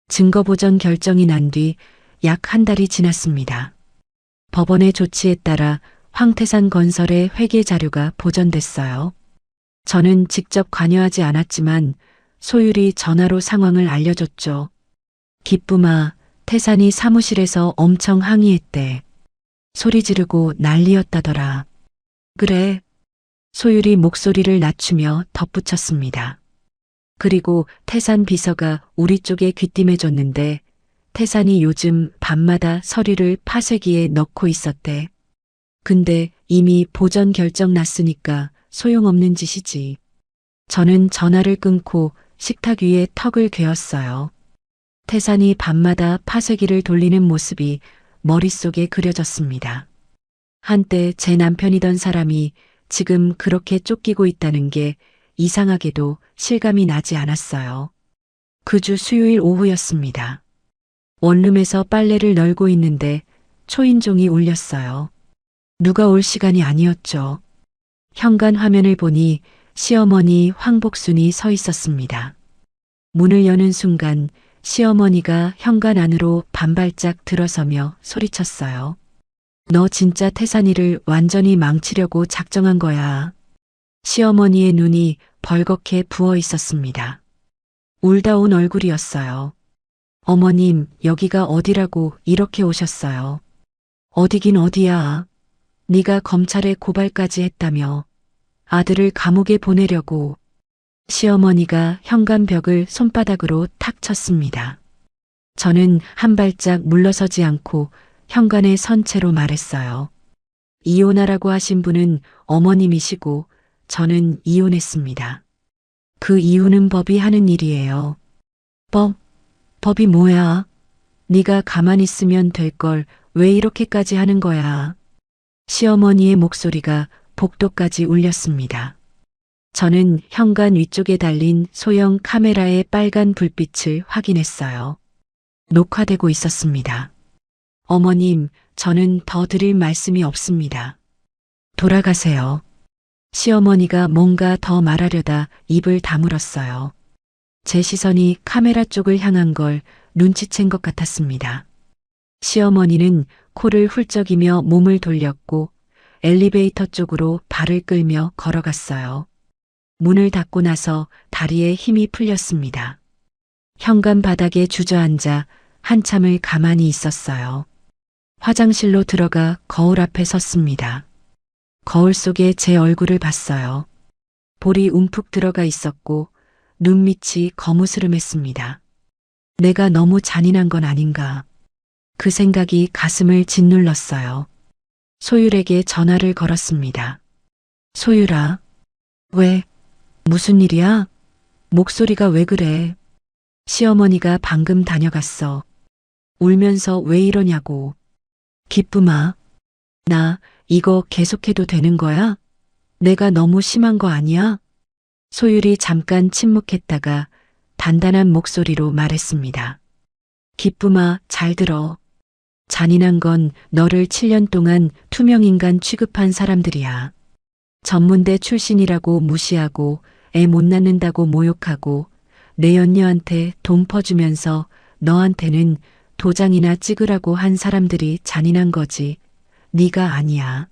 증거보전 결정이 난 뒤 약 한 달이 지났습니다. 법원의 조치에 따라 황태산 건설의 회계 자료가 보전됐어요. 저는 직접 관여하지 않았지만 소율이 전화로 상황을 알려줬죠. 기쁨아, 태산이 사무실에서 엄청 항의했대. 소리 지르고 난리였다더라. 그래. 소율이 목소리를 낮추며 덧붙였습니다. 그리고 태산 비서가 우리 쪽에 귀띔해줬는데 태산이 요즘 밤마다 서류를 파쇄기에 넣고 있었대. 근데 이미 보전 결정 났으니까 소용없는 짓이지. 저는 전화를 끊고 식탁 위에 턱을 괴었어요. 태산이 밤마다 파쇄기를 돌리는 모습이 머릿속에 그려졌습니다. 한때 제 남편이던 사람이 지금 그렇게 쫓기고 있다는 게 이상하게도 실감이 나지 않았어요. 그 주 수요일 오후였습니다. 원룸에서 빨래를 널고 있는데 초인종이 울렸어요. 누가 올 시간이 아니었죠. 현관 화면을 보니 시어머니 황복순이 서 있었습니다. 문을 여는 순간 시어머니가 현관 안으로 반발짝 들어서며 소리쳤어요. 너 진짜 태산이를 완전히 망치려고 작정한 거야. 시어머니의 눈이 벌겋게 부어 있었습니다. 울다 온 얼굴이었어요. 어머님, 여기가 어디라고 이렇게 오셨어요. 어디긴 어디야. 네가 검찰에 고발까지 했다며. 아들을 감옥에 보내려고. 시어머니가 현관벽을 손바닥으로 탁 쳤습니다. 저는 한 발짝 물러서지 않고 현관에 선 채로 말했어요. 이혼하라고 하신 분은 어머님이시고 저는 이혼했습니다. 그 이유는 법이 하는 일이에요. 법이 뭐야? 네가 가만히 있으면 될 걸 왜 이렇게까지 하는 거야? 시어머니의 목소리가 복도까지 울렸습니다. 저는 현관 위쪽에 달린 소형 카메라의 빨간 불빛을 확인했어요. 녹화되고 있었습니다. 어머님, 저는 더 드릴 말씀이 없습니다. 돌아가세요. 시어머니가 뭔가 더 말하려다 입을 다물었어요. 제 시선이 카메라 쪽을 향한 걸 눈치챈 것 같았습니다. 시어머니는 코를 훌쩍이며 몸을 돌렸고 엘리베이터 쪽으로 발을 끌며 걸어갔어요. 문을 닫고 나서 다리에 힘이 풀렸습니다. 현관 바닥에 주저앉아 한참을 가만히 있었어요. 화장실로 들어가 거울 앞에 섰습니다. 거울 속에 제 얼굴을 봤어요. 볼이 움푹 들어가 있었고 눈밑이 거무스름했습니다. 내가 너무 잔인한 건 아닌가. 그 생각이 가슴을 짓눌렀어요. 소율에게 전화를 걸었습니다. 소율아, 왜? 무슨 일이야? 목소리가 왜 그래? 시어머니가 방금 다녀갔어. 울면서 왜 이러냐고. 기쁨아, 나 이거 계속해도 되는 거야? 내가 너무 심한 거 아니야? 소율이 잠깐 침묵했다가 단단한 목소리로 말했습니다. 기쁨아, 잘 들어. 잔인한 건 너를 7년 동안 투명인간 취급한 사람들이야. 전문대 출신이라고 무시하고 애 못 낳는다고 모욕하고 내 연녀한테 돈 퍼주면서 너한테는 도장이나 찍으라고 한 사람들이 잔인한 거지. 네가 아니야.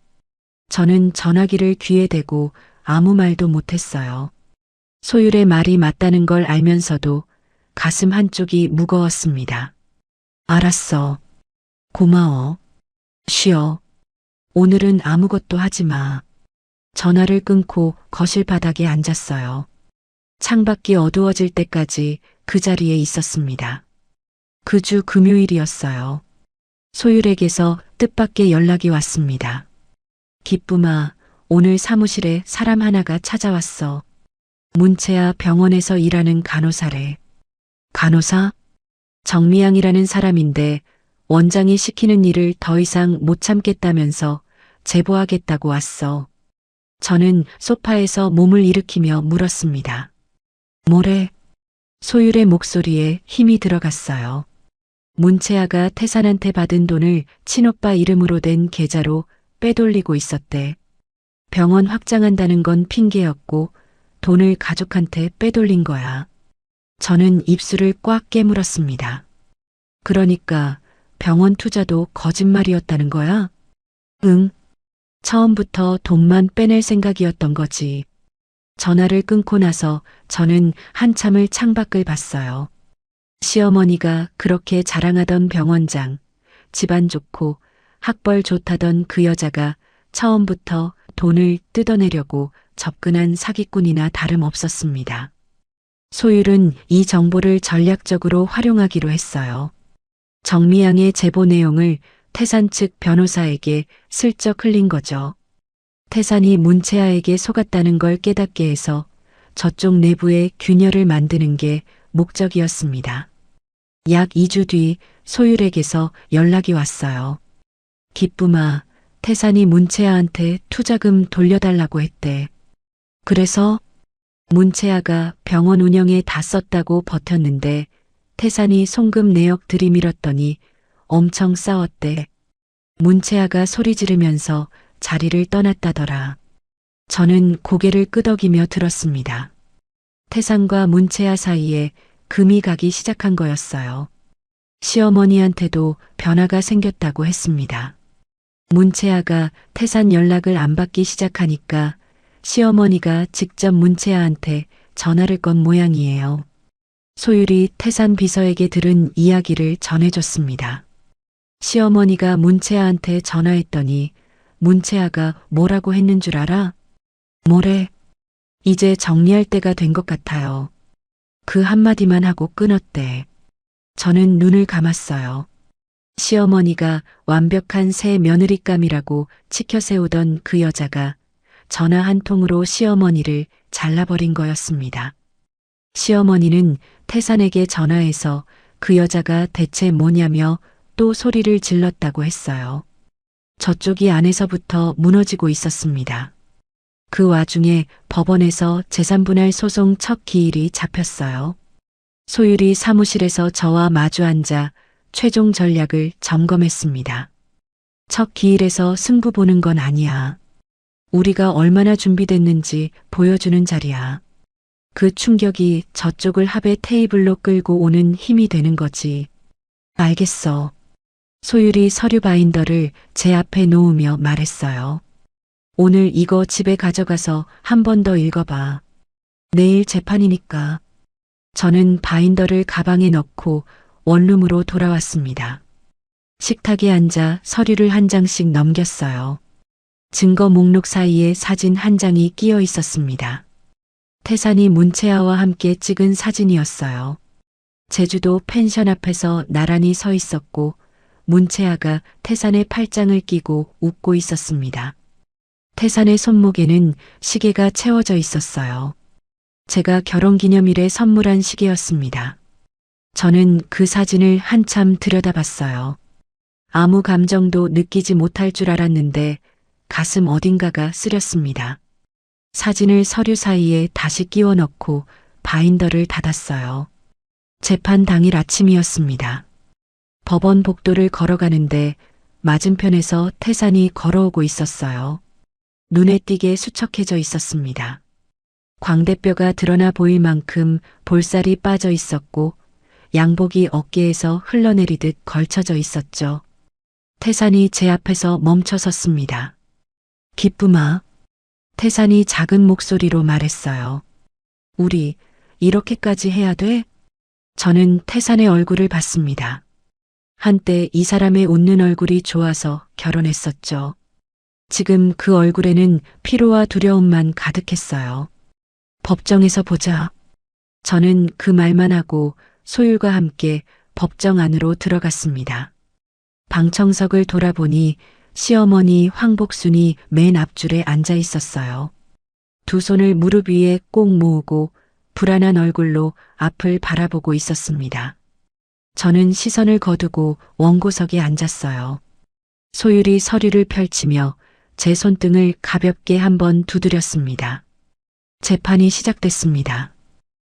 저는 전화기를 귀에 대고 아무 말도 못했어요. 소율의 말이 맞다는 걸 알면서도 가슴 한쪽이 무거웠습니다. 알았어. 고마워. 쉬어. 오늘은 아무것도 하지 마. 전화를 끊고 거실 바닥에 앉았어요. 창밖이 어두워질 때까지 그 자리에 있었습니다. 그 주 금요일이었어요. 소율에게서 뜻밖의 연락이 왔습니다. 기쁨아, 오늘 사무실에 사람 하나가 찾아왔어. 문채아 병원에서 일하는 간호사래. 간호사? 정미양이라는 사람인데 원장이 시키는 일을 더 이상 못 참겠다면서 제보하겠다고 왔어. 저는 소파에서 몸을 일으키며 물었습니다. 뭐래? 소율의 목소리에 힘이 들어갔어요. 문채아가 태산한테 받은 돈을 친오빠 이름으로 된 계좌로 빼돌리고 있었대. 병원 확장한다는 건 핑계였고 돈을 가족한테 빼돌린 거야. 저는 입술을 꽉 깨물었습니다. 그러니까 병원 투자도 거짓말이었다는 거야? 응. 처음부터 돈만 빼낼 생각이었던 거지. 전화를 끊고 나서 저는 한참을 창밖을 봤어요. 시어머니가 그렇게 자랑하던 병원장, 집안 좋고 학벌 좋다던 그 여자가 처음부터 돈을 뜯어내려고 접근한 사기꾼이나 다름없었습니다. 소율은 이 정보를 전략적으로 활용하기로 했어요. 정미양의 제보 내용을 태산 측 변호사에게 슬쩍 흘린 거죠. 태산이 문채아에게 속았다는 걸 깨닫게 해서 저쪽 내부에 균열을 만드는 게 목적이었습니다. 약 2주 뒤 소율에게서 연락이 왔어요. 기쁨아, 태산이 문채아한테 투자금 돌려달라고 했대. 그래서 문채아가 병원 운영에 다 썼다고 버텼는데 태산이 송금 내역 들이밀었더니 엄청 싸웠대. 문채아가 소리 지르면서 자리를 떠났다더라. 저는 고개를 끄덕이며 들었습니다. 태산과 문채아 사이에 금이 가기 시작한 거였어요. 시어머니한테도 변화가 생겼다고 했습니다. 문채아가 태산 연락을 안 받기 시작하니까 시어머니가 직접 문채아한테 전화를 건 모양이에요. 소율이 태산 비서에게 들은 이야기를 전해줬습니다. 시어머니가 문채아한테 전화했더니 문채아가 뭐라고 했는 줄 알아? 뭐래? 이제 정리할 때가 된 것 같아요. 그 한마디만 하고 끊었대. 저는 눈을 감았어요. 시어머니가 완벽한 새 며느리감이라고 치켜세우던 그 여자가 전화 한 통으로 시어머니를 잘라버린 거였습니다. 시어머니는 태산에게 전화해서 그 여자가 대체 뭐냐며 또 소리를 질렀다고 했어요. 저쪽이 안에서부터 무너지고 있었습니다. 그 와중에 법원에서 재산분할 소송 첫 기일이 잡혔어요. 소율이 사무실에서 저와 마주 앉아 최종 전략을 점검했습니다. 첫 기일에서 승부 보는 건 아니야. 우리가 얼마나 준비됐는지 보여주는 자리야. 그 충격이 저쪽을 합의 테이블로 끌고 오는 힘이 되는 거지. 알겠어. 소율이 서류 바인더를 제 앞에 놓으며 말했어요. 오늘 이거 집에 가져가서 한 번 더 읽어봐. 내일 재판이니까. 저는 바인더를 가방에 넣고 원룸으로 돌아왔습니다. 식탁에 앉아 서류를 한 장씩 넘겼어요. 증거 목록 사이에 사진 한 장이 끼어 있었습니다. 태산이 문채아와 함께 찍은 사진이었어요. 제주도 펜션 앞에서 나란히 서 있었고 문채아가 태산의 팔짱을 끼고 웃고 있었습니다. 태산의 손목에는 시계가 채워져 있었어요. 제가 결혼기념일에 선물한 시계였습니다. 저는 그 사진을 한참 들여다봤어요. 아무 감정도 느끼지 못할 줄 알았는데 가슴 어딘가가 쓰렸습니다. 사진을 서류 사이에 다시 끼워 넣고 바인더를 닫았어요. 재판 당일 아침이었습니다. 법원 복도를 걸어가는데 맞은편에서 태산이 걸어오고 있었어요. 눈에 띄게 수척해져 있었습니다. 광대뼈가 드러나 보일 만큼 볼살이 빠져 있었고 양복이 어깨에서 흘러내리듯 걸쳐져 있었죠. 태산이 제 앞에서 멈춰 섰습니다. 기쁨아. 태산이 작은 목소리로 말했어요. 우리 이렇게까지 해야 돼? 저는 태산의 얼굴을 봤습니다. 한때 이 사람의 웃는 얼굴이 좋아서 결혼했었죠. 지금 그 얼굴에는 피로와 두려움만 가득했어요. 법정에서 보자. 저는 그 말만 하고 소율과 함께 법정 안으로 들어갔습니다. 방청석을 돌아보니 시어머니 황복순이 맨 앞줄에 앉아 있었어요. 두 손을 무릎 위에 꼭 모으고 불안한 얼굴로 앞을 바라보고 있었습니다. 저는 시선을 거두고 원고석에 앉았어요. 소율이 서류를 펼치며 제 손등을 가볍게 한번 두드렸습니다. 재판이 시작됐습니다.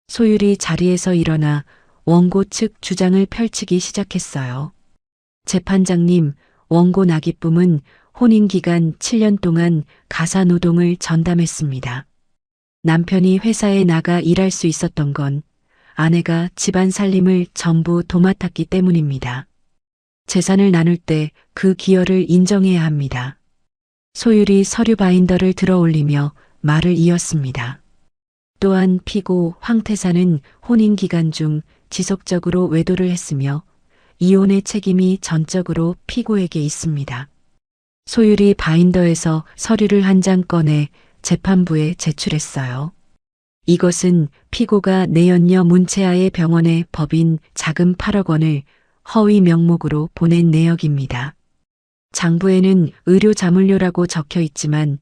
소율이 자리에서 일어나 원고 측 주장을 펼치기 시작했어요. 재판장님, 원고 나기쁨은 혼인기간 7년 동안 가사노동을 전담했습니다. 남편이 회사에 나가 일할 수 있었던 건 아내가 집안 살림을 전부 도맡았기 때문입니다. 재산을 나눌 때 그 기여를 인정해야 합니다. 소율이 서류 바인더를 들어 올리며 말을 이었습니다. 또한 피고 황태산은 혼인 기간 중 지속적으로 외도를 했으며 이혼의 책임이 전적으로 피고에게 있습니다. 소율이 바인더에서 서류를 한 장 꺼내 재판부에 제출했어요. 이것은 피고가 내연녀 문채아의 병원에 법인 자금 8억 원을 허위 명목으로 보낸 내역입니다. 장부에는 의료 자문료라고 적혀 있지만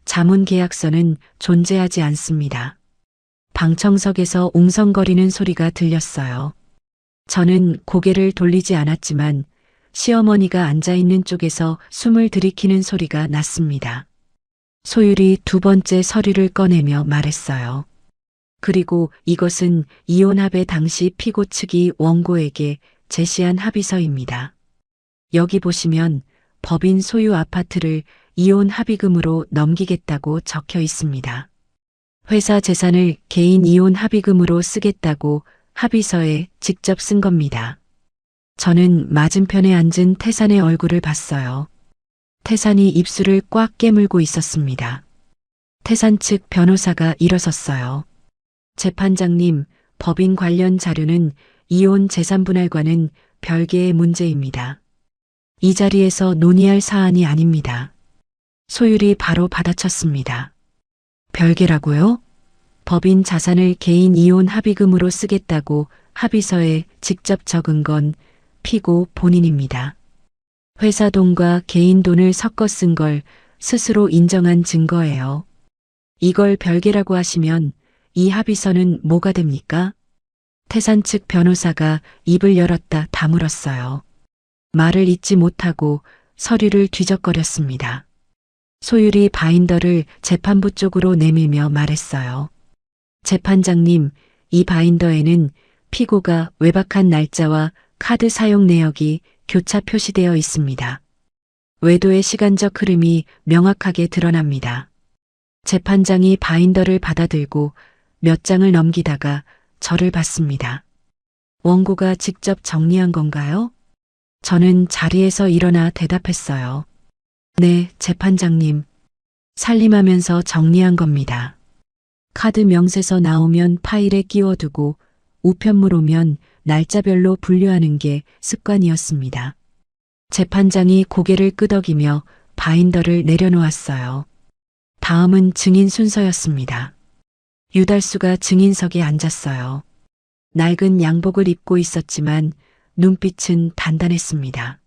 자문 계약서는 존재하지 않습니다. 방청석에서 웅성거리는 소리가 들렸어요. 저는 고개를 돌리지 않았지만 시어머니가 앉아있는 쪽에서 숨을 들이키는 소리가 났습니다. 소율이 두 번째 서류를 꺼내며 말했어요. 그리고 이것은 이혼합의 당시 피고 측이 원고에게 제시한 합의서입니다. 여기 보시면 법인 소유 아파트를 이혼 합의금으로 넘기겠다고 적혀 있습니다. 회사 재산을 개인 이혼 합의금으로 쓰겠다고 합의서에 직접 쓴 겁니다. 저는 맞은편에 앉은 태산의 얼굴을 봤어요. 태산이 입술을 꽉 깨물고 있었습니다. 태산 측 변호사가 일어섰어요. 재판장님, 법인 관련 자료는 이혼 재산분할과는 별개의 문제입니다. 이 자리에서 논의할 사안이 아닙니다. 소율이 바로 받아쳤습니다. 별개라고요? 법인 자산을 개인 이혼 합의금으로 쓰겠다고 합의서에 직접 적은 건 피고 본인입니다. 회사 돈과 개인 돈을 섞어 쓴 걸 스스로 인정한 증거예요. 이걸 별개라고 하시면 이 합의서는 뭐가 됩니까? 태산 측 변호사가 입을 열었다 다물었어요. 말을 잇지 못하고 서류를 뒤적거렸습니다. 소율이 바인더를 재판부 쪽으로 내밀며 말했어요. 재판장님, 이 바인더에는 피고가 외박한 날짜와 카드 사용 내역이 교차 표시되어 있습니다. 외도의 시간적 흐름이 명확하게 드러납니다. 재판장이 바인더를 받아들고 몇 장을 넘기다가 저를 봤습니다. 원고가 직접 정리한 건가요? 저는 자리에서 일어나 대답했어요. 네, 재판장님. 살림하면서 정리한 겁니다. 카드 명세서 나오면 파일에 끼워두고 우편물 오면 날짜별로 분류하는 게 습관이었습니다. 재판장이 고개를 끄덕이며 바인더를 내려놓았어요. 다음은 증인 순서였습니다. 유달수가 증인석에 앉았어요. 낡은 양복을 입고 있었지만 눈빛은 단단했습니다.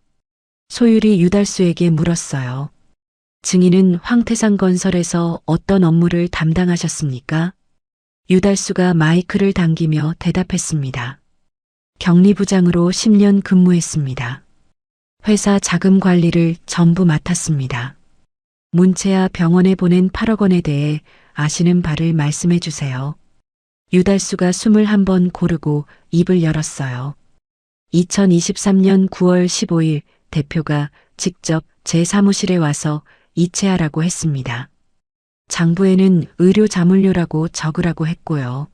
소율이 유달수에게 물었어요. 증인은 황태상 건설에서 어떤 업무를 담당하셨습니까? 유달수가 마이크를 당기며 대답했습니다. 격리부장으로 10년 근무했습니다. 회사 자금 관리를 전부 맡았습니다. 문채아 병원에 보낸 8억 원에 대해 아시는 바를 말씀해 주세요. 유달수가 숨을 한번 고르고 입을 열었어요. 2023년 9월 15일 대표가 직접 제 사무실에 와서 이체하라고 했습니다. 장부에는 의료 자문료라고 적으라고 했고요.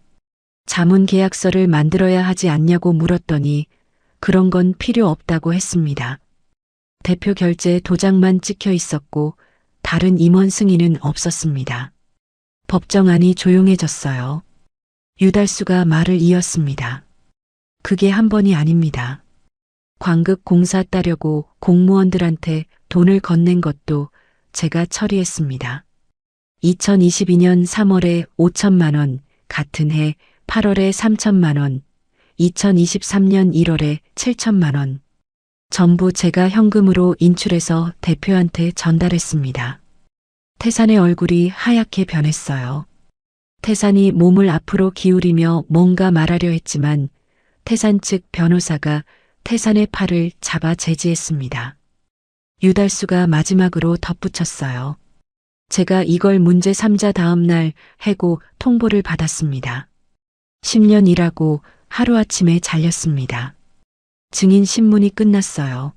자문 계약서를 만들어야 하지 않냐고 물었더니 그런 건 필요 없다고 했습니다. 대표 결제 도장만 찍혀 있었고 다른 임원 승인은 없었습니다. 법정안이 조용해졌어요. 유달수가 말을 이었습니다. 그게 한 번이 아닙니다. 광급 공사 따려고 공무원들한테 돈을 건넨 것도 제가 처리했습니다. 2022년 3월에 5천만 원, 같은 해 8월에 3천만 원, 2023년 1월에 7천만 원. 전부 제가 현금으로 인출해서 대표한테 전달했습니다. 태산의 얼굴이 하얗게 변했어요. 태산이 몸을 앞으로 기울이며 뭔가 말하려 했지만 태산 측 변호사가 태산의 팔을 잡아 제지했습니다. 유달수가 마지막으로 덧붙였어요. 제가 이걸 문제 3자 다음 날 해고 통보를 받았습니다. 10년 일하고 하루아침에 잘렸습니다. 증인 신문이 끝났어요.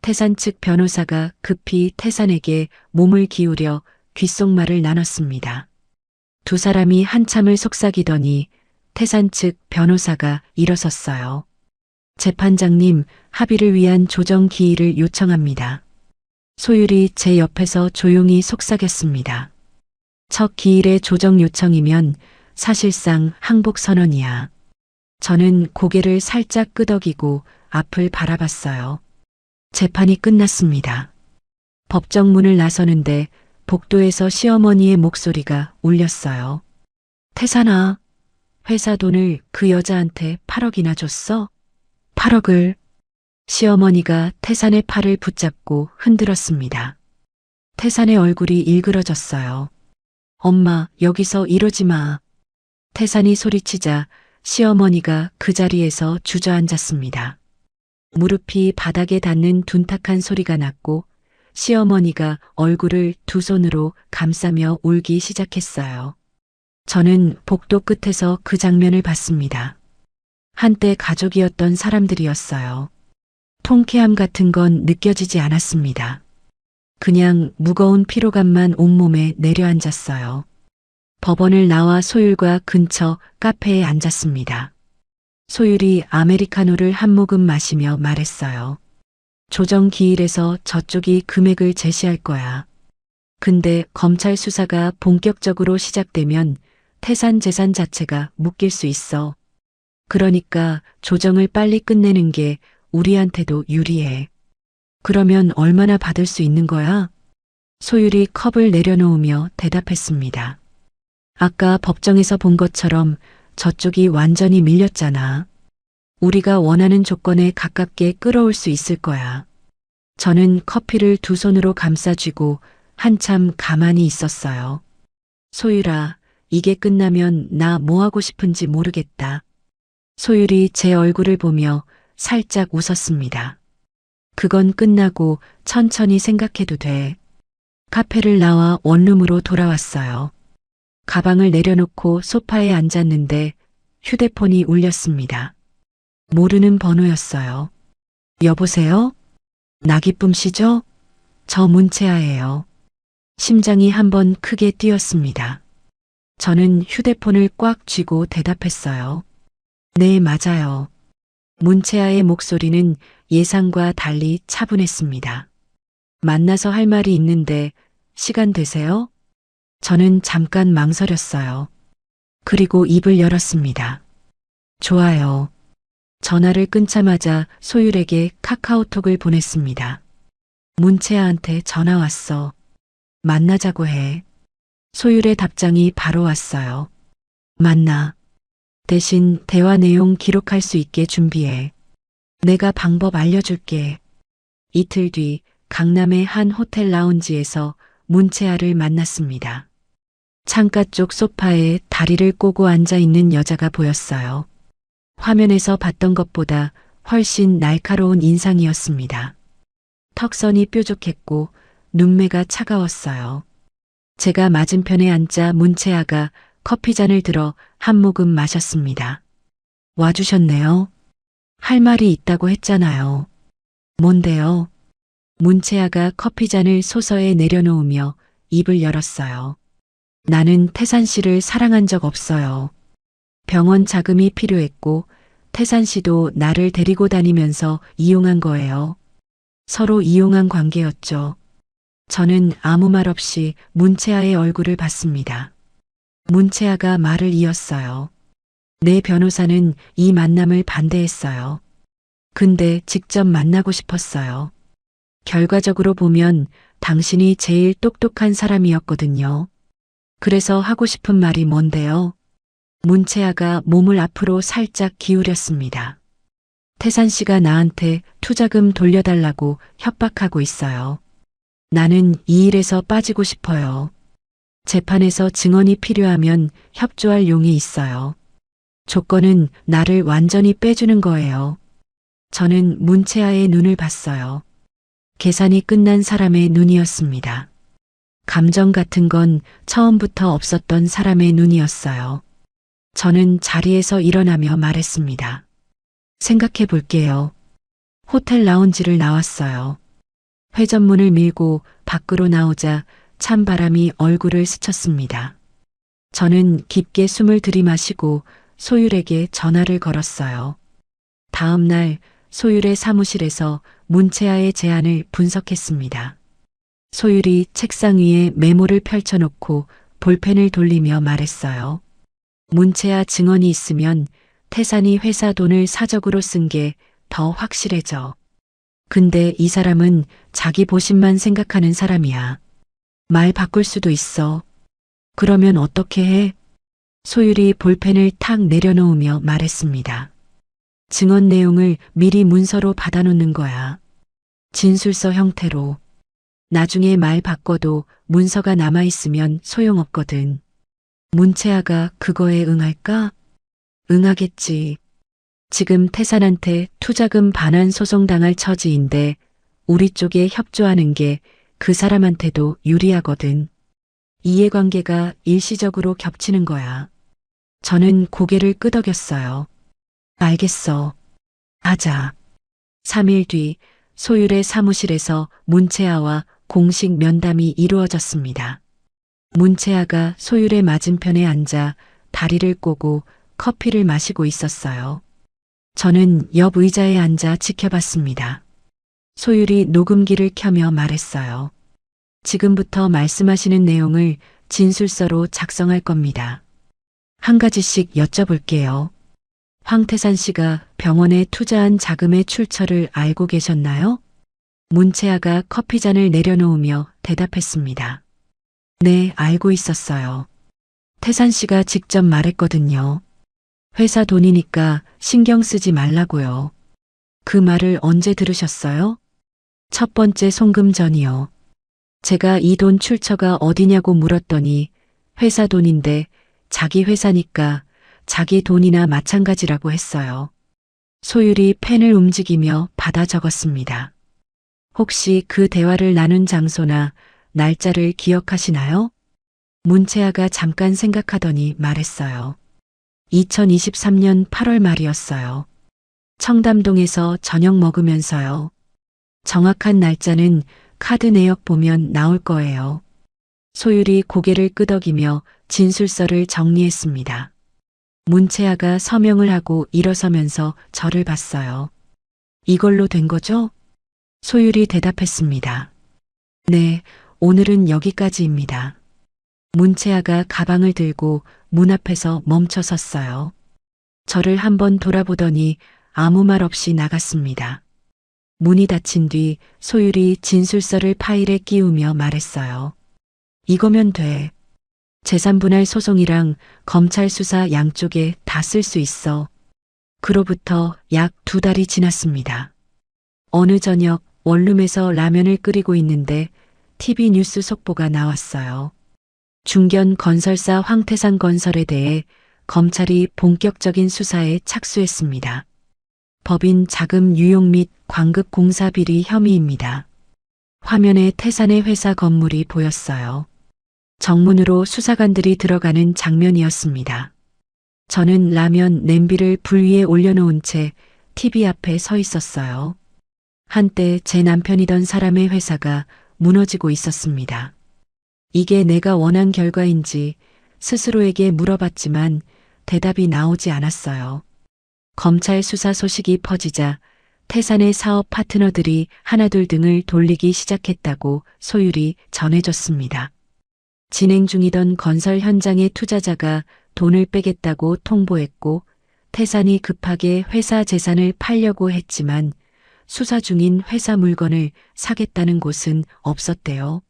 태산 측 변호사가 급히 태산에게 몸을 기울여 귓속말을 나눴습니다. 두 사람이 한참을 속삭이더니 태산 측 변호사가 일어섰어요. 재판장님, 합의를 위한 조정 기일을 요청합니다. 소율이 제 옆에서 조용히 속삭였습니다. 첫 기일의 조정 요청이면 사실상 항복 선언이야. 저는 고개를 살짝 끄덕이고 앞을 바라봤어요. 재판이 끝났습니다. 법정 문을 나서는데 복도에서 시어머니의 목소리가 울렸어요. 태산아, 회사 돈을 그 여자한테 8억이나 줬어? 8억을. 시어머니가 태산의 팔을 붙잡고 흔들었습니다. 태산의 얼굴이 일그러졌어요. 엄마, 여기서 이러지 마. 태산이 소리치자 시어머니가 그 자리에서 주저앉았습니다. 무릎이 바닥에 닿는 둔탁한 소리가 났고 시어머니가 얼굴을 두 손으로 감싸며 울기 시작했어요. 저는 복도 끝에서 그 장면을 봤습니다. 한때 가족이었던 사람들이었어요. 통쾌함 같은 건 느껴지지 않았습니다. 그냥 무거운 피로감만 온몸에 내려앉았어요. 법원을 나와 소율과 근처 카페에 앉았습니다. 소율이 아메리카노를 한 모금 마시며 말했어요. 조정 기일에서 저쪽이 금액을 제시할 거야. 근데 검찰 수사가 본격적으로 시작되면 태산 재산 자체가 묶일 수 있어. 그러니까 조정을 빨리 끝내는 게 우리한테도 유리해. 그러면 얼마나 받을 수 있는 거야? 소율이 컵을 내려놓으며 대답했습니다. 아까 법정에서 본 것처럼 저쪽이 완전히 밀렸잖아. 우리가 원하는 조건에 가깝게 끌어올 수 있을 거야. 저는 커피를 두 손으로 감싸쥐고 한참 가만히 있었어요. 소율아, 이게 끝나면 나 뭐 하고 싶은지 모르겠다. 소율이 제 얼굴을 보며 살짝 웃었습니다. 그건 끝나고 천천히 생각해도 돼. 카페를 나와 원룸으로 돌아왔어요. 가방을 내려놓고 소파에 앉았는데 휴대폰이 울렸습니다. 모르는 번호였어요. 여보세요? 나기쁨 씨죠? 저 문채아예요. 심장이 한번 크게 뛰었습니다. 저는 휴대폰을 꽉 쥐고 대답했어요. 네, 맞아요. 문채아의 목소리는 예상과 달리 차분했습니다. 만나서 할 말이 있는데 시간 되세요? 저는 잠깐 망설였어요. 그리고 입을 열었습니다. 좋아요. 전화를 끊자마자 소율에게 카카오톡을 보냈습니다. 문채아한테 전화 왔어. 만나자고 해. 소율의 답장이 바로 왔어요. 만나. 대신 대화 내용 기록할 수 있게 준비해. 내가 방법 알려줄게. 이틀 뒤 강남의 한 호텔 라운지에서 문채아를 만났습니다. 창가 쪽 소파에 다리를 꼬고 앉아 있는 여자가 보였어요. 화면에서 봤던 것보다 훨씬 날카로운 인상이었습니다. 턱선이 뾰족했고 눈매가 차가웠어요. 제가 맞은편에 앉자 문채아가 커피잔을 들어 한 모금 마셨습니다. 와주셨네요. 할 말이 있다고 했잖아요. 뭔데요? 문채아가 커피잔을 소서에 내려놓으며 입을 열었어요. 나는 태산 씨를 사랑한 적 없어요. 병원 자금이 필요했고 태산 씨도 나를 데리고 다니면서 이용한 거예요. 서로 이용한 관계였죠. 저는 아무 말 없이 문채아의 얼굴을 봤습니다. 문채아가 말을 이었어요. 내 변호사는 이 만남을 반대했어요. 근데 직접 만나고 싶었어요. 결과적으로 보면 당신이 제일 똑똑한 사람이었거든요. 그래서 하고 싶은 말이 뭔데요? 문채아가 몸을 앞으로 살짝 기울였습니다. 태산 씨가 나한테 투자금 돌려달라고 협박하고 있어요. 나는 이 일에서 빠지고 싶어요. 재판에서 증언이 필요하면 협조할 용이 있어요. 조건은 나를 완전히 빼주는 거예요. 저는 문채아의 눈을 봤어요. 계산이 끝난 사람의 눈이었습니다. 감정 같은 건 처음부터 없었던 사람의 눈이었어요. 저는 자리에서 일어나며 말했습니다. 생각해 볼게요. 호텔 라운지를 나왔어요. 회전문을 밀고 밖으로 나오자 찬바람이 얼굴을 스쳤습니다. 저는 깊게 숨을 들이마시고 소율에게 전화를 걸었어요. 다음 날 소율의 사무실에서 문채아의 제안을 분석했습니다. 소율이 책상 위에 메모를 펼쳐놓고 볼펜을 돌리며 말했어요. 문채아 증언이 있으면 태산이 회사 돈을 사적으로 쓴 게 더 확실해져. 근데 이 사람은 자기 보신만 생각하는 사람이야. 말 바꿀 수도 있어. 그러면 어떻게 해? 소율이 볼펜을 탁 내려놓으며 말했습니다. 증언 내용을 미리 문서로 받아놓는 거야. 진술서 형태로. 나중에 말 바꿔도 문서가 남아있으면 소용없거든. 문채아가 그거에 응할까? 응하겠지. 지금 태산한테 투자금 반환 소송당할 처지인데 우리 쪽에 협조하는 게 그 사람한테도 유리하거든. 이해관계가 일시적으로 겹치는 거야. 저는 고개를 끄덕였어요. 알겠어. 하자. 3일 뒤 소율의 사무실에서 문채아와 공식 면담이 이루어졌습니다. 문채아가 소율의 맞은편에 앉아 다리를 꼬고 커피를 마시고 있었어요. 저는 옆 의자에 앉아 지켜봤습니다. 소율이 녹음기를 켜며 말했어요. 지금부터 말씀하시는 내용을 진술서로 작성할 겁니다. 한 가지씩 여쭤볼게요. 황태산 씨가 병원에 투자한 자금의 출처를 알고 계셨나요? 문채아가 커피잔을 내려놓으며 대답했습니다. 네, 알고 있었어요. 태산 씨가 직접 말했거든요. 회사 돈이니까 신경 쓰지 말라고요. 그 말을 언제 들으셨어요? 첫 번째 송금 전이요. 제가 이 돈 출처가 어디냐고 물었더니 회사 돈인데 자기 회사니까 자기 돈이나 마찬가지라고 했어요. 소율이 펜을 움직이며 받아 적었습니다. 혹시 그 대화를 나눈 장소나 날짜를 기억하시나요? 문채아가 잠깐 생각하더니 말했어요. 2023년 8월 말이었어요. 청담동에서 저녁 먹으면서요. 정확한 날짜는 카드 내역 보면 나올 거예요. 소율이 고개를 끄덕이며 진술서를 정리했습니다. 문채아가 서명을 하고 일어서면서 저를 봤어요. 이걸로 된 거죠? 소율이 대답했습니다. 네, 오늘은 여기까지입니다. 문채아가 가방을 들고 문 앞에서 멈춰 섰어요. 저를 한번 돌아보더니 아무 말 없이 나갔습니다. 문이 닫힌 뒤 소율이 진술서를 파일에 끼우며 말했어요. 이거면 돼. 재산분할 소송이랑 검찰 수사 양쪽에 다 쓸 수 있어. 그로부터 약 2달이 지났습니다. 어느 저녁 원룸에서 라면을 끓이고 있는데 TV 뉴스 속보가 나왔어요. 중견 건설사 황태산 건설에 대해 검찰이 본격적인 수사에 착수했습니다. 법인 자금 유용 및 광급 공사 비리 혐의입니다. 화면에 태산의 회사 건물이 보였어요. 정문으로 수사관들이 들어가는 장면이었습니다. 저는 라면 냄비를 불 위에 올려놓은 채 TV 앞에 서 있었어요. 한때 제 남편이던 사람의 회사가 무너지고 있었습니다. 이게 내가 원한 결과인지 스스로에게 물어봤지만 대답이 나오지 않았어요. 검찰 수사 소식이 퍼지자 태산의 사업 파트너들이 하나둘 등을 돌리기 시작했다고 소율이 전해줬습니다. 진행 중이던 건설 현장의 투자자가 돈을 빼겠다고 통보했고 태산이 급하게 회사 재산을 팔려고 했지만 수사 중인 회사 물건을 사겠다는 곳은 없었대요.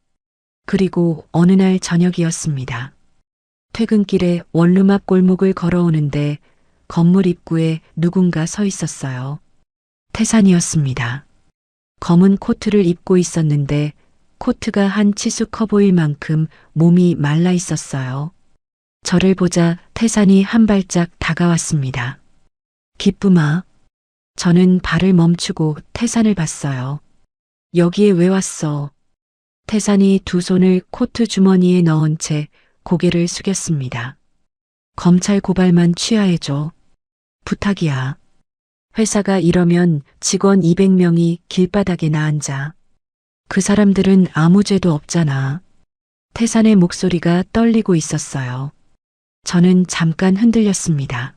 그리고 어느 날 저녁이었습니다. 퇴근길에 원룸 앞 골목을 걸어오는데 건물 입구에 누군가 서 있었어요. 태산이었습니다. 검은 코트를 입고 있었는데 코트가 한 치수 커 보일 만큼 몸이 말라 있었어요. 저를 보자 태산이 한 발짝 다가왔습니다. 기쁨아. 저는 발을 멈추고 태산을 봤어요. 여기에 왜 왔어? 태산이 두 손을 코트 주머니에 넣은 채 고개를 숙였습니다. 검찰 고발만 취하해줘. 부탁이야. 회사가 이러면 직원 200명이 길바닥에 나앉아. 그 사람들은 아무 죄도 없잖아. 태산의 목소리가 떨리고 있었어요. 저는 잠깐 흔들렸습니다.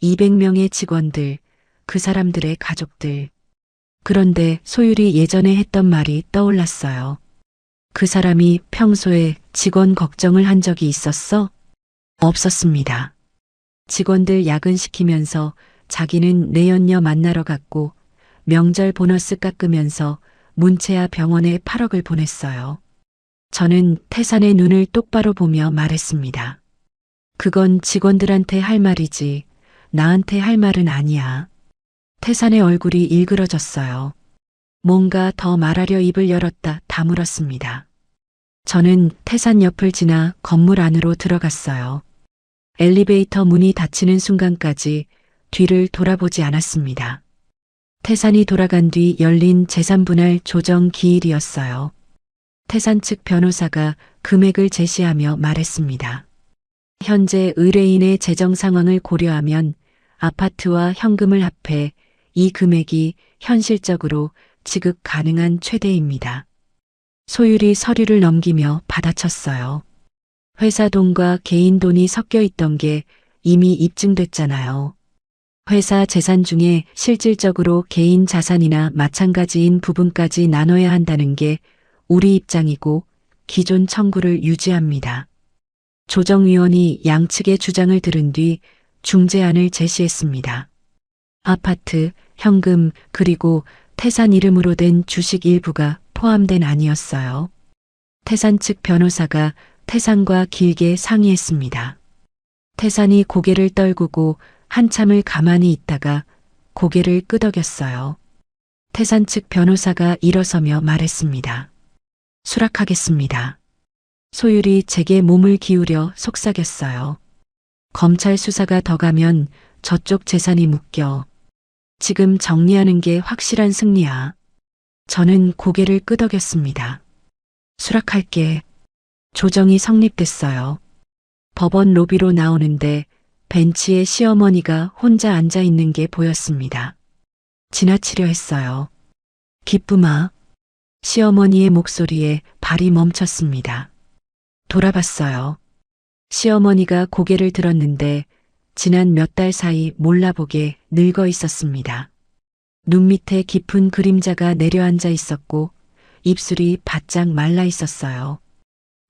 200명의 직원들, 그 사람들의 가족들. 그런데 소율이 예전에 했던 말이 떠올랐어요. 그 사람이 평소에 직원 걱정을 한 적이 있었어? 없었습니다. 직원들 야근시키면서 자기는 내연녀 만나러 갔고 명절 보너스 깎으면서 문채아 병원에 8억을 보냈어요. 저는 태산의 눈을 똑바로 보며 말했습니다. 그건 직원들한테 할 말이지 나한테 할 말은 아니야. 태산의 얼굴이 일그러졌어요. 뭔가 더 말하려 입을 열었다 다물었습니다. 저는 태산 옆을 지나 건물 안으로 들어갔어요. 엘리베이터 문이 닫히는 순간까지 뒤를 돌아보지 않았습니다. 태산이 돌아간 뒤 열린 재산분할 조정 기일이었어요. 태산 측 변호사가 금액을 제시하며 말했습니다. 현재 의뢰인의 재정 상황을 고려하면 아파트와 현금을 합해 이 금액이 현실적으로 지급 가능한 최대입니다. 소율이 서류를 넘기며 받아쳤어요. 회사 돈과 개인 돈이 섞여 있던 게 이미 입증됐잖아요. 회사 재산 중에 실질적으로 개인 자산이나 마찬가지인 부분까지 나눠야 한다는 게 우리 입장이고 기존 청구를 유지합니다. 조정위원이 양측의 주장을 들은 뒤 중재안을 제시했습니다. 아파트, 현금, 그리고 태산 이름으로 된 주식 일부가 포함된 안이었어요. 태산 측 변호사가 태산과 길게 상의했습니다. 태산이 고개를 떨구고 한참을 가만히 있다가 고개를 끄덕였어요. 태산 측 변호사가 일어서며 말했습니다. 수락하겠습니다. 소율이 제게 몸을 기울여 속삭였어요. 검찰 수사가 더 가면 저쪽 재산이 묶여. 지금 정리하는 게 확실한 승리야. 저는 고개를 끄덕였습니다. 수락할게. 조정이 성립됐어요. 법원 로비로 나오는데 벤치에 시어머니가 혼자 앉아 있는 게 보였습니다. 지나치려 했어요. 기쁨아. 시어머니의 목소리에 발이 멈췄습니다. 돌아봤어요. 시어머니가 고개를 들었는데 지난 몇 달 사이 몰라보게 늙어 있었습니다. 눈 밑에 깊은 그림자가 내려앉아 있었고 입술이 바짝 말라 있었어요.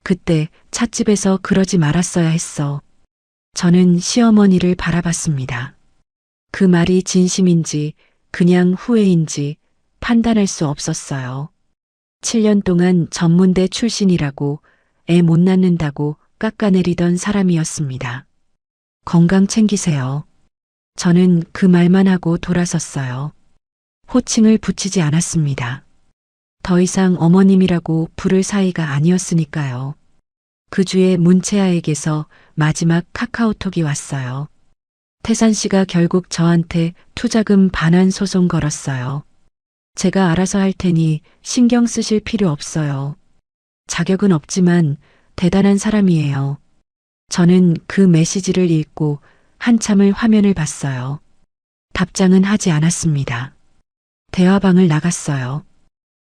그때 찻집에서 그러지 말았어야 했어. 저는 시어머니를 바라봤습니다. 그 말이 진심인지 그냥 후회인지 판단할 수 없었어요. 7년 동안 전문대 출신이라고 애 못 낳는다고 깎아내리던 사람이었습니다. 건강 챙기세요. 저는 그 말만 하고 돌아섰어요. 호칭을 붙이지 않았습니다. 더 이상 어머님이라고 부를 사이가 아니었으니까요. 그 주에 문채아에게서 마지막 카카오톡이 왔어요. 태산 씨가 결국 저한테 투자금 반환 소송 걸었어요. 제가 알아서 할 테니 신경 쓰실 필요 없어요. 자격은 없지만 대단한 사람이에요. 저는 그 메시지를 읽고 한참을 화면을 봤어요. 답장은 하지 않았습니다. 대화방을 나갔어요.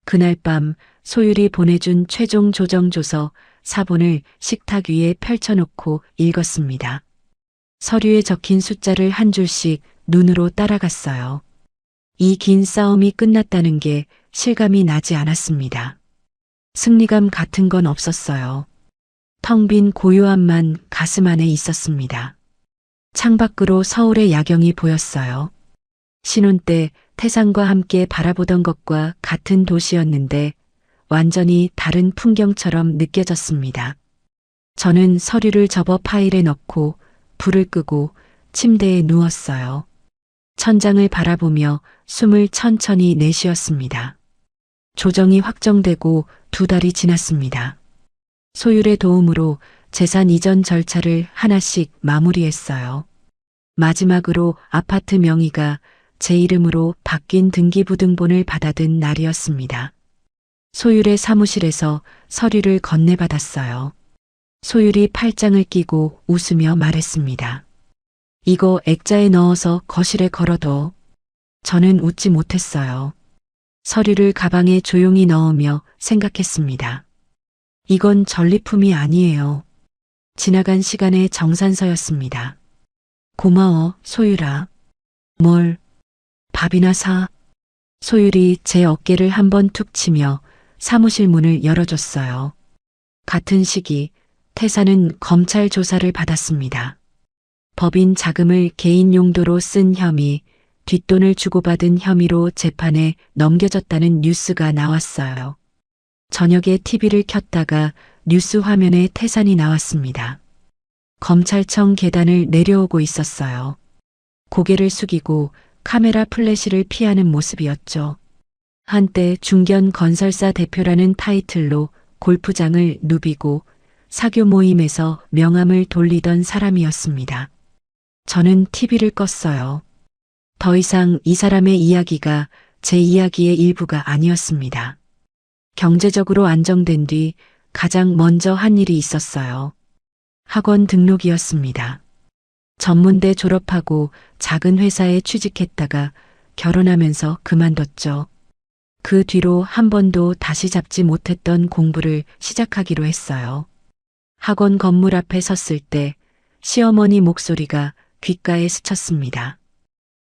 그날 밤 소율이 보내준 최종 조정조서 사본을 식탁 위에 펼쳐놓고 읽었습니다. 서류에 적힌 숫자를 한 줄씩 눈으로 따라갔어요. 이 긴 싸움이 끝났다는 게 실감이 나지 않았습니다. 승리감 같은 건 없었어요. 텅 빈 고요함만 가슴 안에 있었습니다. 창밖으로 서울의 야경이 보였어요. 신혼 때 태산과 함께 바라보던 것과 같은 도시였는데 완전히 다른 풍경처럼 느껴졌습니다. 저는 서류를 접어 파일에 넣고 불을 끄고 침대에 누웠어요. 천장을 바라보며 숨을 천천히 내쉬었습니다. 조정이 확정되고 2달이 지났습니다. 소율의 도움으로 재산 이전 절차를 하나씩 마무리했어요. 마지막으로 아파트 명의가 제 이름으로 바뀐 등기부등본을 받아든 날이었습니다. 소율의 사무실에서 서류를 건네받았어요. 소율이 팔짱을 끼고 웃으며 말했습니다. 이거 액자에 넣어서 거실에 걸어둬. 저는 웃지 못했어요. 서류를 가방에 조용히 넣으며 생각했습니다. 이건 전리품이 아니에요. 지나간 시간의 정산서였습니다. 고마워, 소율아. 뭘? 밥이나 사. 소율이 제 어깨를 한번 툭 치며 사무실 문을 열어줬어요. 같은 시기 태산은 검찰 조사를 받았습니다. 법인 자금을 개인 용도로 쓴 혐의, 뒷돈을 주고받은 혐의로 재판에 넘겨졌다는 뉴스가 나왔어요. 저녁에 TV를 켰다가 뉴스 화면에 태산이 나왔습니다. 검찰청 계단을 내려오고 있었어요. 고개를 숙이고 카메라 플래시를 피하는 모습이었죠. 한때 중견 건설사 대표라는 타이틀로 골프장을 누비고 사교 모임에서 명함을 돌리던 사람이었습니다. 저는 TV를 껐어요. 더 이상 이 사람의 이야기가 제 이야기의 일부가 아니었습니다. 경제적으로 안정된 뒤 가장 먼저 한 일이 있었어요. 학원 등록이었습니다. 전문대 졸업하고 작은 회사에 취직했다가 결혼하면서 그만뒀죠. 그 뒤로 한 번도 다시 잡지 못했던 공부를 시작하기로 했어요. 학원 건물 앞에 섰을 때 시어머니 목소리가 귓가에 스쳤습니다.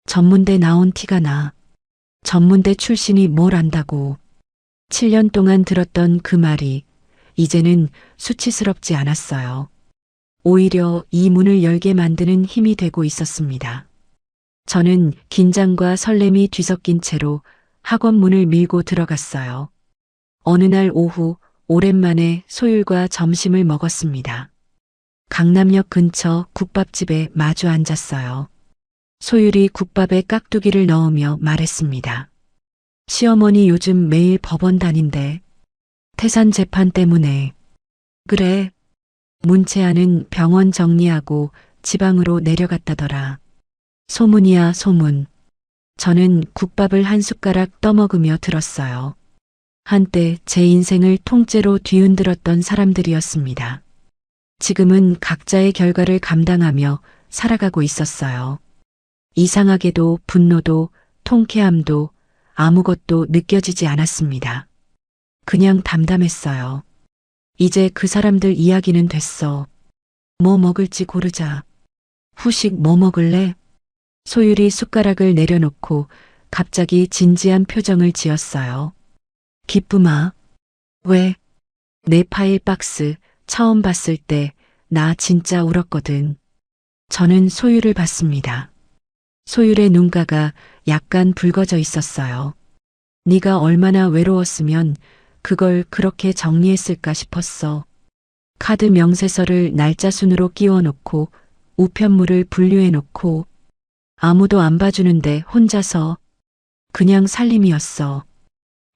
전문대 나온 티가 나. 전문대 출신이 뭘 안다고. 7년 동안 들었던 그 말이 이제는 수치스럽지 않았어요. 오히려 이 문을 열게 만드는 힘이 되고 있었습니다. 저는 긴장과 설렘이 뒤섞인 채로 학원 문을 밀고 들어갔어요. 어느 날 오후 오랜만에 소율과 점심을 먹었습니다. 강남역 근처 국밥집에 마주 앉았어요. 소율이 국밥에 깍두기를 넣으며 말했습니다. 시어머니 요즘 매일 법원 다닌대. 태산 재판 때문에. 그래. 문채아는 병원 정리하고 지방으로 내려갔다더라. 소문이야, 소문. 저는 국밥을 한 숟가락 떠먹으며 들었어요. 한때 제 인생을 통째로 뒤흔들었던 사람들이었습니다. 지금은 각자의 결과를 감당하며 살아가고 있었어요. 이상하게도 분노도 통쾌함도 아무것도 느껴지지 않았습니다. 그냥 담담했어요. 이제 그 사람들 이야기는 됐어. 뭐 먹을지 고르자. 후식 뭐 먹을래? 소율이 숟가락을 내려놓고 갑자기 진지한 표정을 지었어요. 기쁨아. 왜? 내 파일 박스 처음 봤을 때 나 진짜 울었거든. 저는 소율을 봤습니다. 소율의 눈가가 약간 붉어져 있었어요. 네가 얼마나 외로웠으면 그걸 그렇게 정리했을까 싶었어. 카드 명세서를 날짜 순으로 끼워 놓고 우편물을 분류해 놓고 아무도 안 봐주는데 혼자서 그냥 살림이었어.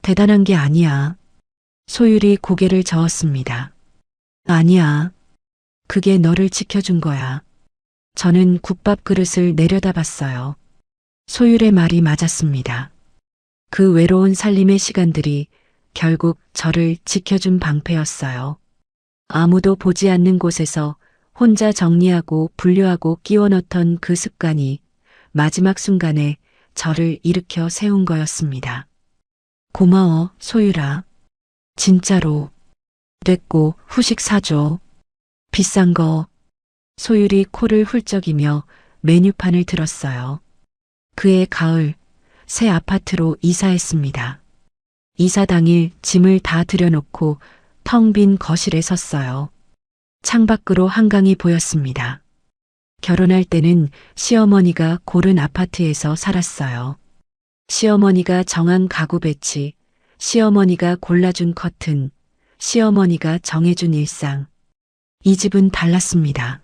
대단한 게 아니야. 소율이 고개를 저었습니다. 아니야. 그게 너를 지켜준 거야. 저는 국밥 그릇을 내려다봤어요. 소율의 말이 맞았습니다. 그 외로운 살림의 시간들이 결국 저를 지켜준 방패였어요. 아무도 보지 않는 곳에서 혼자 정리하고 분류하고 끼워 넣던 그 습관이 마지막 순간에 저를 일으켜 세운 거였습니다. 고마워, 소율아. 진짜로. 됐고, 후식 사줘. 비싼 거. 소율이 코를 훌쩍이며 메뉴판을 들었어요. 그해 가을, 새 아파트로 이사했습니다. 이사 당일 짐을 다 들여놓고 텅 빈 거실에 섰어요. 창밖으로 한강이 보였습니다. 결혼할 때는 시어머니가 고른 아파트에서 살았어요. 시어머니가 정한 가구 배치, 시어머니가 골라준 커튼, 시어머니가 정해준 일상. 이 집은 달랐습니다.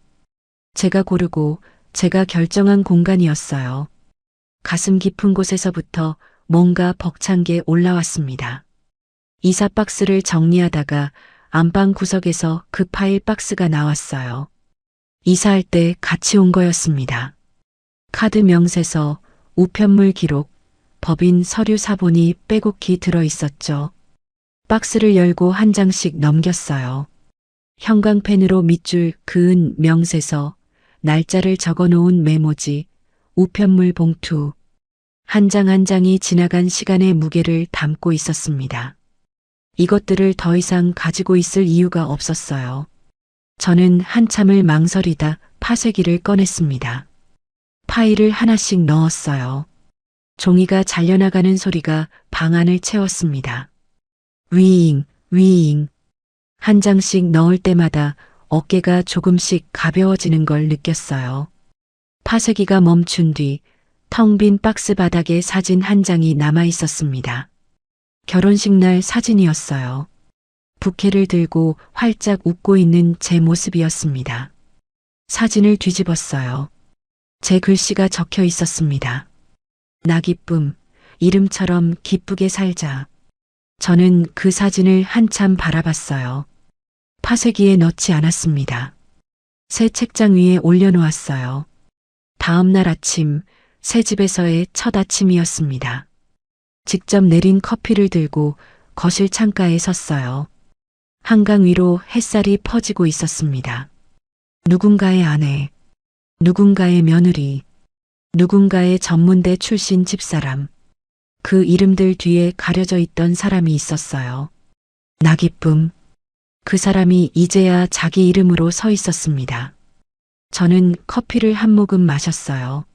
제가 고르고 제가 결정한 공간이었어요. 가슴 깊은 곳에서부터 뭔가 벅찬 게 올라왔습니다. 이사 박스를 정리하다가 안방 구석에서 그 파일 박스가 나왔어요. 이사할 때 같이 온 거였습니다. 카드 명세서, 우편물 기록, 법인 서류 사본이 빼곡히 들어 있었죠. 박스를 열고 한 장씩 넘겼어요. 형광펜으로 밑줄 그은 명세서, 날짜를 적어 놓은 메모지, 우편물 봉투. 한 장 한 장이 지나간 시간의 무게를 담고 있었습니다. 이것들을 더 이상 가지고 있을 이유가 없었어요. 저는 한참을 망설이다 파쇄기를 꺼냈습니다. 파일을 하나씩 넣었어요. 종이가 잘려나가는 소리가 방 안을 채웠습니다. 위잉, 위잉. 한 장씩 넣을 때마다 어깨가 조금씩 가벼워지는 걸 느꼈어요. 파쇄기가 멈춘 뒤 텅 빈 박스 바닥에 사진 한 장이 남아 있었습니다. 결혼식 날 사진이었어요. 부케를 들고 활짝 웃고 있는 제 모습이었습니다. 사진을 뒤집었어요. 제 글씨가 적혀 있었습니다. 나 기쁨, 이름처럼 기쁘게 살자. 저는 그 사진을 한참 바라봤어요. 파쇄기에 넣지 않았습니다. 새 책장 위에 올려놓았어요. 다음 날 아침, 새 집에서의 첫 아침이었습니다. 직접 내린 커피를 들고 거실 창가에 섰어요. 한강 위로 햇살이 퍼지고 있었습니다. 누군가의 아내, 누군가의 며느리, 누군가의 전문대 출신 집사람. 그 이름들 뒤에 가려져 있던 사람이 있었어요. 나기쁨. 그 사람이 이제야 자기 이름으로 서 있었습니다. 저는 커피를 한 모금 마셨어요.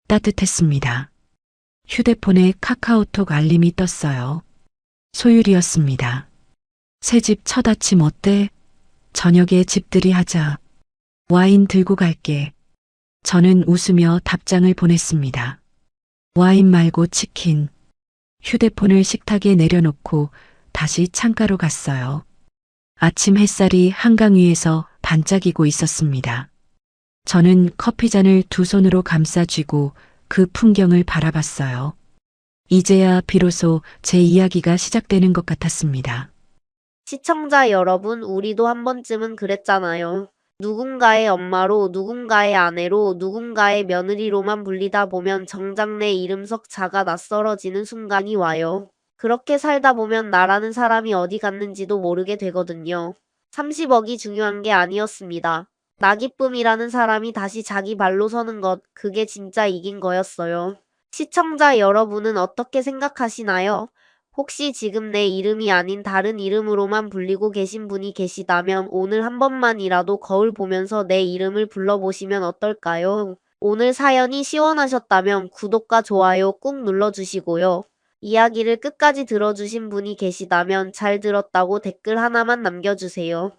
따뜻했습니다. 휴대폰에 카카오톡 알림이 떴어요. 소율이었습니다. 새집 첫 아침 어때? 저녁에 집들이 하자. 와인 들고 갈게. 저는 웃으며 답장을 보냈습니다. 와인 말고 치킨. 휴대폰을 식탁에 내려놓고 다시 창가로 갔어요. 아침 햇살이 한강 위에서 반짝이고 있었습니다. 저는 커피잔을 두 손으로 감싸 쥐고 그 풍경을 바라봤어요. 이제야 비로소 제 이야기가 시작되는 것 같았습니다. 시청자 여러분, 우리도 한 번쯤은 그랬잖아요. 누군가의 엄마로, 누군가의 아내로, 누군가의 며느리로만 불리다 보면 정작 내 이름 석자가 낯설어지는 순간이 와요. 그렇게 살다 보면 나라는 사람이 어디 갔는지도 모르게 되거든요. 30억이 중요한 게 아니었습니다. 나기쁨이라는 사람이 다시 자기 발로 서는 것, 그게 진짜 이긴 거였어요. 시청자 여러분은 어떻게 생각하시나요? 혹시 지금 내 이름이 아닌 다른 이름으로만 불리고 계신 분이 계시다면 오늘 한 번만이라도 거울 보면서 내 이름을 불러보시면 어떨까요? 오늘 사연이 시원하셨다면 구독과 좋아요 꾹 눌러주시고요. 이야기를 끝까지 들어주신 분이 계시다면 잘 들었다고 댓글 하나만 남겨주세요.